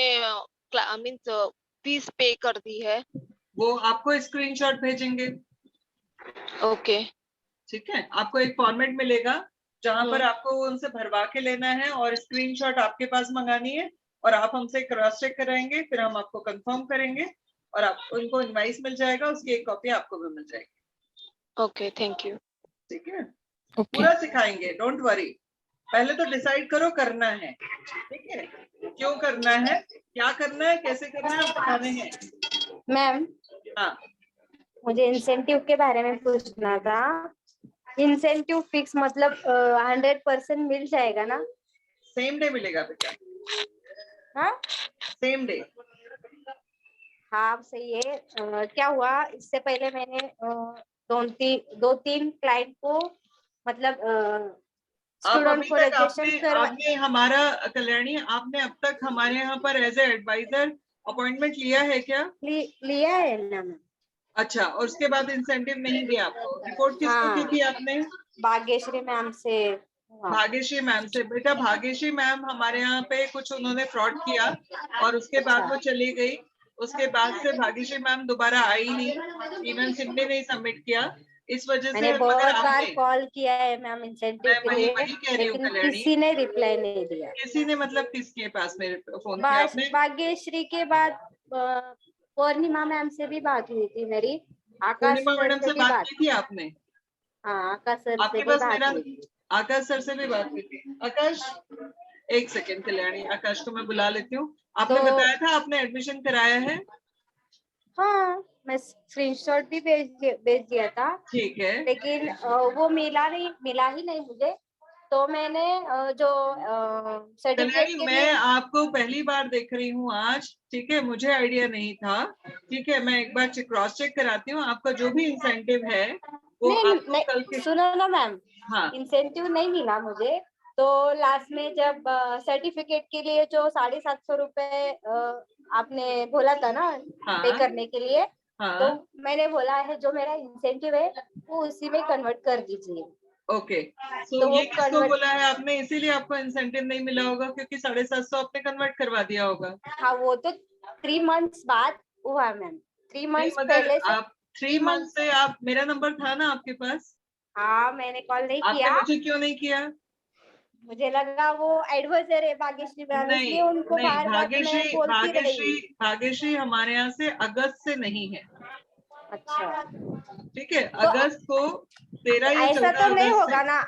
मीन्स फीस पे कर दी है? वो आपको स्क्रीनशॉट भेजेंगे। ओके। ठीक है, आपको एक फॉर्मेट मिलेगा जहां पर आपको उनसे भरवा के लेना है और स्क्रीनशॉट आपके पास मंगानी है और आप हमसे क्रॉस चेक कराएंगे, फिर हम आपको कंफर्म करेंगे और आपको उनको इनवाइस मिल जाएगा, उसकी एक कॉपी आपको भी मिल जाएगी। Okay, thank you. ठीक है, ओके पूरा सिखाएंगे, डोंट वरी। पहले तो डिसाइड करो करना है, ठीक है, क्यों करना है, क्या करना है, कैसे करना है, बताने हैं। मैम हाँ मुझे इंसेंटिव के बारे में पूछना था। इंसेंटिव फिक्स मतलब 100% मिल जाएगा ना? सेम डे मिलेगा बेटा, हाँ सेम डे। हाँ सही है। क्या हुआ, इससे पहले मैंने दो तीन क्लाइंट को मतलब आप स्टूडेंट अभी को तक रजिस्ट्रेशन करवा आपने हमारा कल्याणी, आपने अब तक हमारे यहाँ पर एज ए एडवाइजर अपॉइंटमेंट लिया है क्या? लिया है ना मैम? अच्छा, और उसके बाद इंसेंटिव नहीं दिया आपको? रिपोर्ट किसको की हाँ, थी आपने? भाग्यश्री मैम से हुआ। भाग्यश्री मैम से। बेटा भाग्यश्री मैम हमारे यहाँ पे कुछ उन्होंने फ्रॉड किया और उसके बाद वो चली गई। उसके बाद से भाग्यश्री मैम दोबारा आई नहीं, इवन सिम भी नहीं सबमिट किया, इस वजह मैंने से। बहुत मगर बार आपने, कॉल किया है मैम इंसेंटिव मैं के वही लिए, वही कह रही हूँ लेकिन कल्याणी, किसी ने रिप्लाई नहीं दिया। किसी ने मतलब किसके पास में फोन किया आपने? भाग्यश्री के बाद पूर्णिमा मैम से भी बात हुई थी मेरी, आकाश पूर्णिमा सर मैडम से से भी बात बात, की थी आपने? हाँ आकाश सर से आपके भी पास बात मेरा, हुई थी। आकाश सर से भी बात हुई थी। आकाश एक सेकेंड, कल्याणी आकाश को मैं बुला लेती हूँ। आपने तो बताया था आपने एडमिशन कराया है? हाँ, मैं स्क्रीनशॉट भी भेज दिया था, ठीक है, लेकिन वो मिला ही नहीं मुझे। तो मैंने जो सर्टिफिकेट कल्याणी के मैं लिए, आपको पहली बार देख रही हूँ आज, ठीक है, मुझे आइडिया नहीं था। ठीक है, मैं एक बार क्रॉस चेक कराती हूँ, आपका जो भी इंसेंटिव है वो नहीं आपको कल के। सुनो ना मैम, हाँ इंसेंटिव नहीं मिला मुझे। तो लास्ट में जब सर्टिफिकेट के लिए जो 750 रुपए आपने बोला था ना पे हाँ करने के लिए, तो हाँ, मैंने बोला है जो मेरा इंसेंटिव है वो उसी में कन्वर्ट कर दीजिए। ओके। सो तो वो ये किसको कन्वर्ट, बोला है आपने? इसीलिए आपको इंसेंटिव नहीं मिला होगा क्योंकि 750 आपने कन्वर्ट करवा दिया होगा। हाँ वो तो 3 मंथ्स बाद हुआ मैम, 3 नहीं मंथ्स मगर पहले से। आप 3 3 मंथ मंथ, से, आप, मेरा नंबर था ना आपके पास, हाँ मैंने कॉल नहीं आपने किया, मुझे क्यों नहीं किया? मुझे लगा वो एडवाइजर है भाग्यश्री मैम, नहीं इसलिए उनको नहीं, बार बार मैं बोलती रही। भाग्यश्री हमारे यहाँ से अगस्त से नहीं है। अच्छा, ठीक है, तो अगस्त को 13 या ऐसा 14 तो नहीं अगस्त होगा से। ना?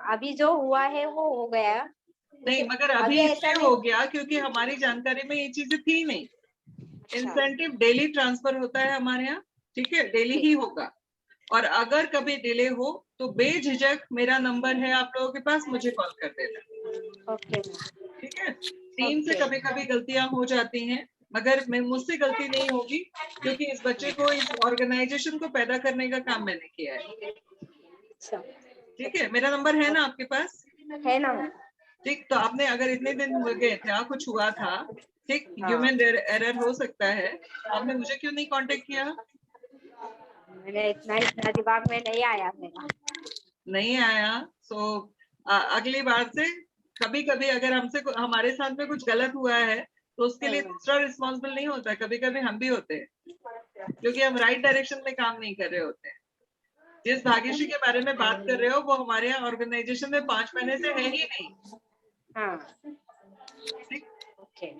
अभी जो हुआ है वो हो गया, नहीं लेकिन मगर अभी अभी ऐसा इसलिए नहीं। हो गया क्योंकि हमारी जानकारी में ये चीजें थी नहीं। अच्छा, इंसेंटिव डेली ट्रांसफर होता है हमारे यहाँ, ठीक है, डेली ही होगा। और अगर कभी डिले हो तो बेझिझक मेरा नंबर है आप लोगों के पास, मुझे कॉल कर देना। ओके ठीक है, टीम से ओके कभी कभी गलतियां हो जाती हैं, मगर मैं मुझसे गलती नहीं होगी क्योंकि इस बच्चे को, इस ऑर्गेनाइजेशन को पैदा करने का काम मैंने किया है। अच्छा, ठीक है, मेरा नंबर है ना आपके पास? है ना मैम? ठीक, तो आपने अगर इतने दिन हो गए थे, कुछ हुआ था, ठीक, हाँ। ह्यूमन एरर हो सकता है, आपने मुझे क्यों नहीं कांटेक्ट किया? मैंने इतना दिमाग में नहीं आया मेरा। नहीं आया, सो अगली बार से कभी कभी अगर हमारे साथ में कुछ गलत हुआ है तो उसके लिए दूसरा रिस्पॉन्सिबल नहीं होता है, कभी कभी हम भी होते हैं क्योंकि हम राइट डायरेक्शन में काम नहीं कर रहे होते हैं। जिस भाग्यश्री के बारे में बात कर रहे हो वो हमारे यहाँ ऑर्गेनाइजेशन में 5 महीने से है ही नहीं। हाँ, ठीक, ओके,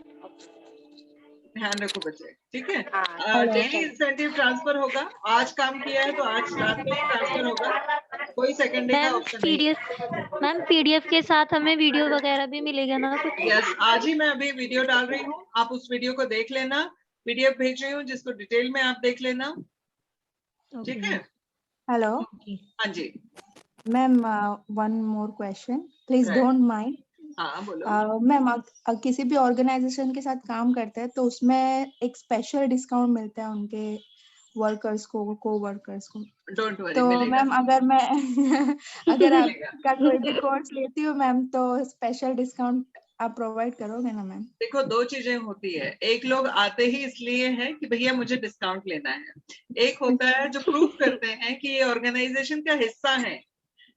ध्यान रखो बच्चे, ठीक है। हाँ, डेली इंसेंटिव ट्रांसफर होगा, आज काम किया है तो आज रात में ही ट्रांसफर होगा, कोई सेकंड डे का मैम ऑप्शन नहीं है। पीडीएफ के साथ हमें वीडियो वगैरह भी मिलेगा ना कुछ? यस, आज ही मैं अभी वीडियो डाल रही हूँ, आप उस वीडियो को देख लेना, पीडीएफ भेज रही हूँ जिसको डिटेल में आप देख लेना, ठीक है। हेलो हाँ जी, ma'am, one more question please, Right. Don't mind. हाँ बोलो। मैम, किसी भी ऑर्गेनाइजेशन के साथ काम करते हैं तो उसमें एक स्पेशल डिस्काउंट मिलता है उनके वर्कर्स को, वर्कर्स को। डोंट वरी, तो मिलेगा। मैम अगर मैं अगर मिलेगा। आपका कोई भी कोर्स लेती हूँ मैम तो स्पेशल डिस्काउंट आप प्रोवाइड करोगे ना मैम? देखो, 2 चीजें होती है, एक लोग आते ही इसलिए हैं कि भैया मुझे डिस्काउंट लेना है, एक होता है जो प्रूफ करते हैं कि ये ऑर्गेनाइजेशन का हिस्सा है,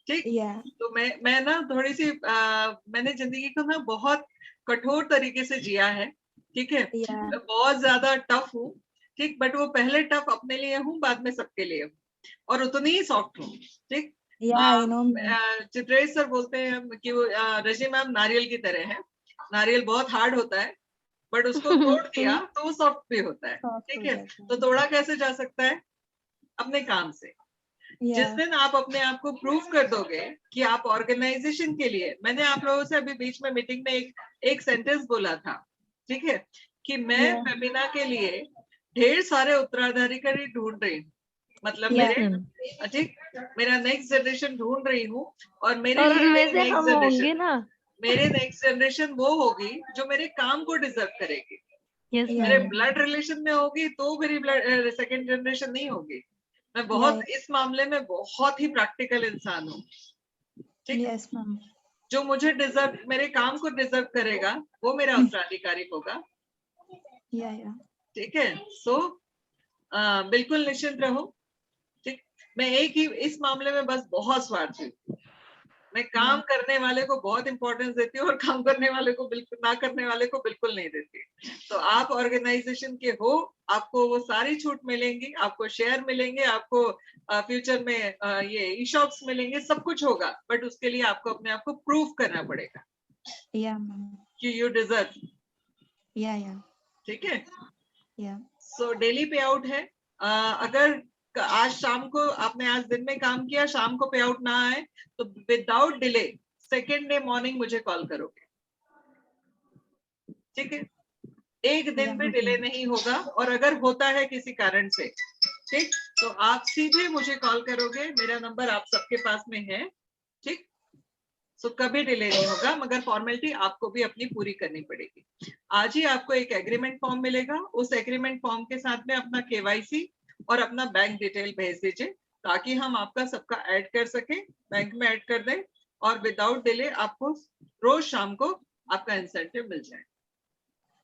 ठीक। या तो मैं ना थोड़ी सी मैंने जिंदगी को ना बहुत कठोर तरीके से जिया है, ठीक है। या मैं बहुत ज्यादा टफ हूँ, ठीक, बट वो पहले टफ अपने लिए हूँ, बाद में सबके लिए हूँ, और उतनी ही सॉफ्ट हूँ, ठीक। या I know ma'am. Chitresh sir बोलते हैं कि वो रजी मैम नारियल की तरह है, नारियल बहुत हार्ड होता है बट उसको तोड़ दिया तो वो सॉफ्ट भी होता है, ठीक है। तो तोड़ा कैसे जा सकता है? अपने काम से। जिस दिन आप अपने आप को प्रूव कर दोगे कि आप ऑर्गेनाइजेशन के लिए, मैंने आप लोगों से अभी बीच में मीटिंग में एक सेंटेंस बोला था, ठीक है, कि मैं फेमिना के लिए ढेर सारे उत्तराधिकारी ढूंढ रही हूँ, मतलब मेरे, ठीक, मेरा नेक्स्ट जनरेशन ढूंढ रही हूँ, और मेरे और लिए उनमें मेरी से नेक्स्ट हम होंगे जनरेशन, ना? मेरे नेक्स्ट जनरेशन वो होगी जो मेरे काम को डिजर्व करेगी। यस मेरे मैम। ब्लड रिलेशन में होगी तो मेरी ब्लड सेकेंड जनरेशन नहीं होगी। मैं बहुत इस मामले में बहुत ही प्रैक्टिकल इंसान हूँ, ठीक। Yes ma'am. जो मुझे डिजर्व, मेरे काम को डिजर्व करेगा वो मेरा उत्तराधिकारी होगा, या ठीक है। सो बिल्कुल निश्चिंत रहो, ठीक। मैं एक ही इस मामले में बस बहुत स्वार्थी हूँ, मैं काम करने वाले को बहुत इंपॉर्टेंस देती हूँ और काम करने वाले को बिल्कुल, ना करने वाले को बिल्कुल नहीं देती। तो आप ऑर्गेनाइजेशन के हो, आपको वो सारी छूट मिलेंगी, आपको शेयर मिलेंगे, आपको फ्यूचर में ये ई शॉप्स मिलेंगे, सब कुछ होगा, बट उसके लिए आपको अपने आप को प्रूव करना पड़ेगा या मैम। कि यू डिजर्व, या ठीक है। या सो डेली पे आउट है, अगर आज शाम को आपने आज दिन में काम किया, शाम को पे आउट ना आए तो without delay second day morning मुझे कॉल करोगे, ठीक है। एक दिन भी डिले नहीं होगा, और अगर होता है किसी कारण से, ठीक, तो आप सीधे मुझे कॉल करोगे, मेरा नंबर आप सबके पास में है, ठीक। सो कभी डिले नहीं होगा, मगर फॉर्मेलिटी आपको भी अपनी पूरी करनी पड़ेगी। आज ही आपको एक एग्रीमेंट फॉर्म मिलेगा, उस एग्रीमेंट फॉर्म के साथ में अपना केवाईसी और अपना बैंक डिटेल भेज दीजिए ताकि हम आपका सबका ऐड कर सके, बैंक में ऐड कर दें, और विदाउट डिले आपको रोज शाम को आपका इंसेंटिव मिल जाए।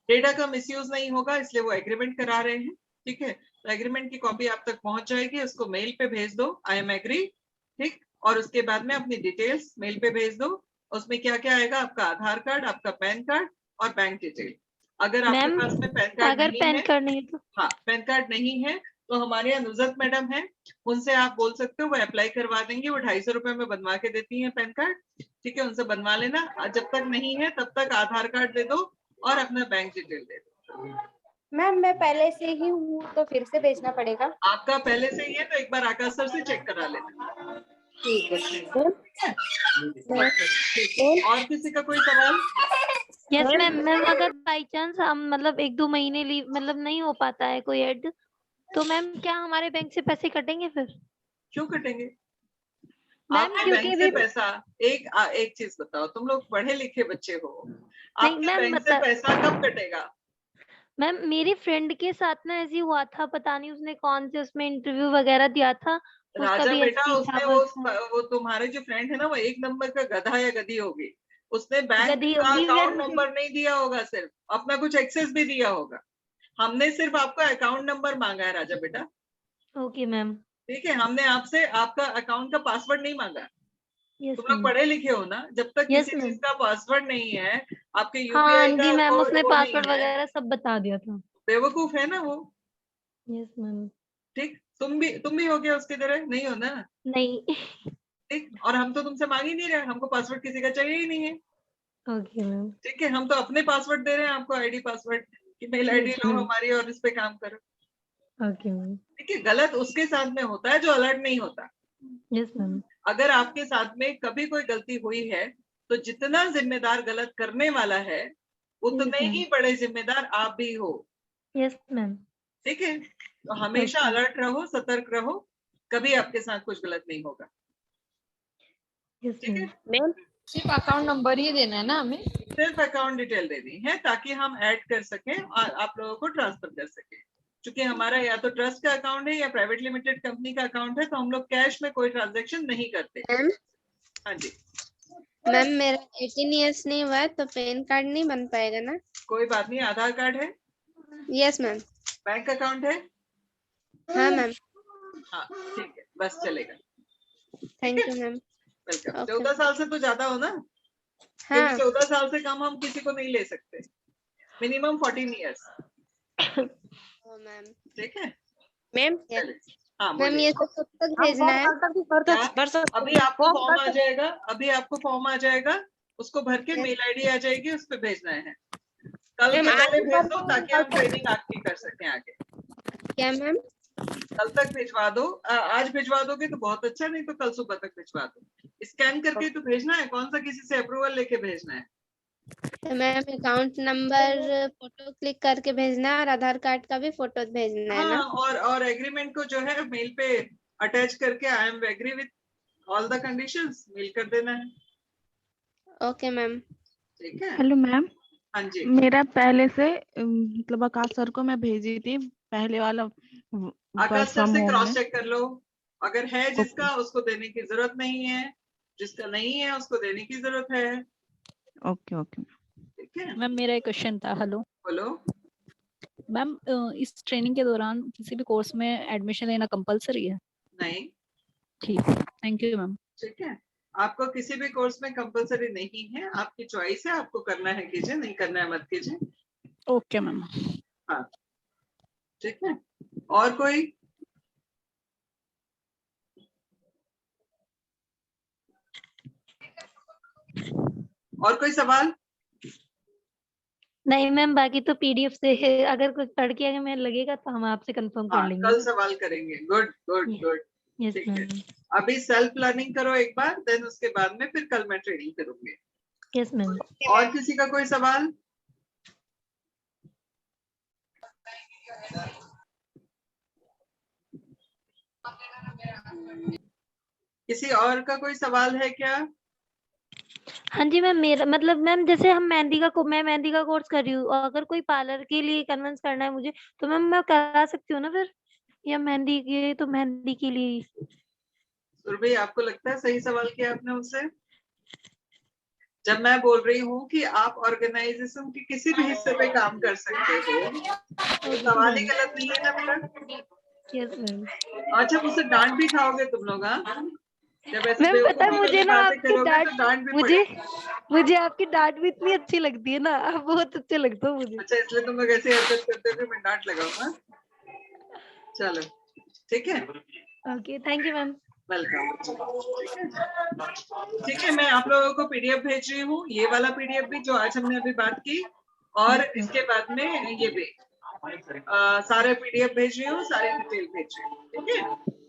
डेटा का मिसयूज नहीं होगा, इसलिए वो एग्रीमेंट करा रहे हैं, ठीक है। तो एग्रीमेंट की कॉपी आप तक पहुंच जाएगी, उसको मेल पे भेज दो, आई एम एग्री, ठीक, और उसके बाद में अपनी डिटेल्स मेल पे भेज दो। उसमें क्या क्या आएगा? आपका आधार कार्ड, आपका पैन कार्ड और बैंक डिटेल। अगर आपके मैम पास में पैन कार्ड अगर नहीं पैन है, कार्ड नहीं है तो? हाँ, पैन कार्ड नहीं है तो हमारे यहाँ नुजरत मैडम है, उनसे आप बोल सकते हो, वो अप्लाई करवा देंगे, वो 250 रुपए में बनवा के देती हैं पैन कार्ड, ठीक है, उनसे बनवा लेना। जब तक नहीं है तब तक आधार कार्ड दे दो और अपना बैंक डिटेल दे दो। मैम मैं पहले से ही हूँ तो फिर से भेजना पड़ेगा? आपका पहले से ही है तो एक बार आकाश सर से चेक करा लेना, ठीक है, ठीक है। ठीक है। और किसी का कोई सवाल? Yes ma'am. मैम अगर बाई चांस हम मतलब 1-2 महीने लीव मतलब नहीं हो पाता है कोई ऐड, तो मैम क्या हमारे बैंक से पैसे कटेंगे फिर? क्यों कटेंगे? मैम आपके क्योंकि बैंक से पैसा, एक चीज बताओ, तुम लोग पढ़े लिखे बच्चे हो, आपके मैम बैंक से पैसा कब कटेगा? मैम मेरी फ्रेंड के साथ ना ऐसे ही हुआ था, पता नहीं उसने कौन से उसमें इंटरव्यू वगैरह दिया था, उसका राजा भी बेटा, ऐसे ही उसने था वो बस। वो तुम्हारे जो फ्रेंड है ना, वो एक नंबर का गधा या गधी होगी। उसने बैंक गधी का होगी अकाउंट फिर। नंबर नहीं दिया होगा, सिर्फ अपना कुछ एक्सेस भी दिया होगा। हमने सिर्फ आपका अकाउंट नंबर मांगा है राजा बेटा, ओके मैम। ठीक है। हमने आपसे आपका अकाउंट का पासवर्ड नहीं मांगा। यस तुम लोग मैम। पढ़े लिखे हो ना, जब तक यस किसी मैम। चीज का पासवर्ड नहीं है, आपके हाँ यूपीआई जी का मैम, कोड उसने वो नहीं पासवर्ड है, वगैरह सब बता दिया था। बेवकूफ है ना वो। Yes ma'am. ठीक, तुम भी हो गया उसकी तरह, नहीं हो ना? नहीं। ठीक, और हम तो तुमसे मांग ही नहीं रहे, हमको पासवर्ड किसी का चाहिए ही नहीं है। Okay ma'am. ठीक है, हम तो अपने पासवर्ड दे रहे हैं आपको, आईडी पासवर्ड कि मेल आईडी यस लो मैम। हमारी और इस पे काम करो। Okay ma'am. ठीक है, गलत उसके साथ में होता है जो अलर्ट नहीं होता। Yes ma'am. अगर आपके साथ में कभी कोई गलती हुई है, तो जितना जिम्मेदार गलत करने वाला है, उतने मैम। ही बड़े जिम्मेदार आप भी हो। Yes ma'am. ठीक है, तो हमेशा ओके। अलर्ट रहो, सतर्क रहो, कभी आपके साथ कुछ गलत नहीं होगा। यस ठीक है, मैम। मैम सिर्फ अकाउंट नंबर ही देना है ना हमें? सिर्फ अकाउंट डिटेल देनी है ताकि हम ऐड कर सकें और आप लोगों को ट्रांसफर कर सकें। क्योंकि हमारा या तो ट्रस्ट का अकाउंट है या प्राइवेट लिमिटेड कंपनी का अकाउंट है, तो हम लोग कैश में कोई ट्रांजैक्शन नहीं करते। मैम हाँ जी, मैम मेरा 18 इयर्स नहीं हुआ है तो पैन कार्ड नहीं बन पाएगा ना? कोई बात नहीं। आधार कार्ड है, यस मैम। बैंक अकाउंट है? हाँ मैम। हाँ ठीक है, बस चलेगा। Thank you ma'am. Welcome. Okay. 14 साल से तो ज्यादा हो ना, हाँ क्योंकि 14 साल से कम हम किसी को नहीं ले सकते, मिनिमम 14 इयर्स। ओ मैम। ठीक है, मैम चलिए। हाँ मैम बोलिए। ये सब कब तक भेजना है? क्या? अभी आपको फॉर्म आ जाएगा, अभी आपको फॉर्म आ जाएगा, उसको भर के मेल आईडी आ जाएगी, उस पर भेजना है। कल मैम, के आज पहले भेज दो ताकि हम ट्रेनिंग आपकी कर सकें आगे। क्या मैम? कल तक भिजवा दो। आज भिजवा दोगे तो बहुत अच्छा, नहीं तो कल सुबह तक भिजवा दो। स्कैन करके तो भेजना है, कौन सा किसी से अप्रूवल लेके भेजना है? तो ma'am account number photo click करके भेजना है और आधार कार्ड का भी फोटो भेजना है हाँ, ना? और एग्रीमेंट को जो है मेल पे अटैच करके I am agree with all the conditions mail कर देना है। Okay ma'am. ठीक है, हेलो मैम, हाँ जी। मेरा पहले से मतलब आकाश सर को मैं भेजी थी पहले वाला आकाश वर्क सर फ्रॉम से होम क्रॉस में। चेक कर लो, अगर है जिसका उसको देने की जरूरत नहीं है, जिसका नहीं है उसको देने की जरूरत है। ओके ओके ठीक है, मैम मेरा एक क्वेश्चन था। हेलो बोलो। मैम, इस ट्रेनिंग के दौरान किसी भी कोर्स में एडमिशन लेना कंपलसरी है? नहीं, ठीक है, थैंक यू मैम। ठीक है, आपको किसी भी कोर्स में कंपलसरी नहीं है, आपकी चॉइस है, आपको करना है कीजिए, नहीं करना है मत कीजिए। Okay ma'am. हाँ ठीक है, और कोई? और कोई सवाल? नहीं मैम, बाकी तो पीडीएफ से है, अगर कुछ पढ़ के अगर मैं लगेगा तो हम आपसे कंफर्म कर हाँ, लेंगे। कल सवाल करेंगे। गुड गुड गुड, यस ठीक है। मैम। अभी सेल्फ लर्निंग करो एक बार, देन उसके बाद में फिर कल मैं ट्रेनिंग करूंगी। Yes ma'am. और किसी का कोई सवाल? किसी और का कोई सवाल है क्या? हाँ जी मैम, मेरा मतलब मैम जैसे हम मैं मेहंदी का कोर्स कर रही हूँ, और अगर कोई पार्लर के लिए कन्विंस करना है मुझे, तो मैम मैं करा सकती हूँ ना फिर, या मेहंदी के तो मेहंदी के लिए ही? सुरभि, आपको लगता है सही सवाल किया आपने मुझसे? जब मैं बोल रही हूँ कि आप ऑर्गेनाइजेशन के किसी भी हिस्से पे काम कर सकते हो, तो सवाल ही गलत नहीं है ना मेरा? Yes ma'am. अच्छा, मुझसे डांट भी खाओगे तुम लोग? हाँ, जब ऐसे मैम पता है बेवकूफी मुझे वाली ना बातें आपकी करोगे डांट, तो डांट भी मुझे पड़ेगी। मुझे आपकी डांट भी इतनी अच्छी लगती है ना, आप बहुत अच्छे लगते हो मुझे। अच्छा, इसलिए तुम लोग ऐसी हरकत करते हो कि मैं डांट लगाऊंगा। चलो ठीक है, okay, thank you ma'am. Welcome. ठीक है, मैं आप लोगों को पीडीएफ भेज रही हूँ, ये वाला पीडीएफ भी जो आज हमने अभी बात की, और इसके बाद में ये भी सारे पीडीएफ भेज रही हूँ, सारी डिटेल भेज रही हूँ। ठीक है,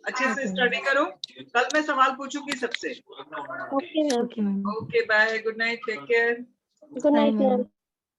अच्छे से स्टडी करो, कल मैं सवाल पूछूंगी सबसे। Okay ma'am. Okay, bye, good night, take care. Good night ma'am.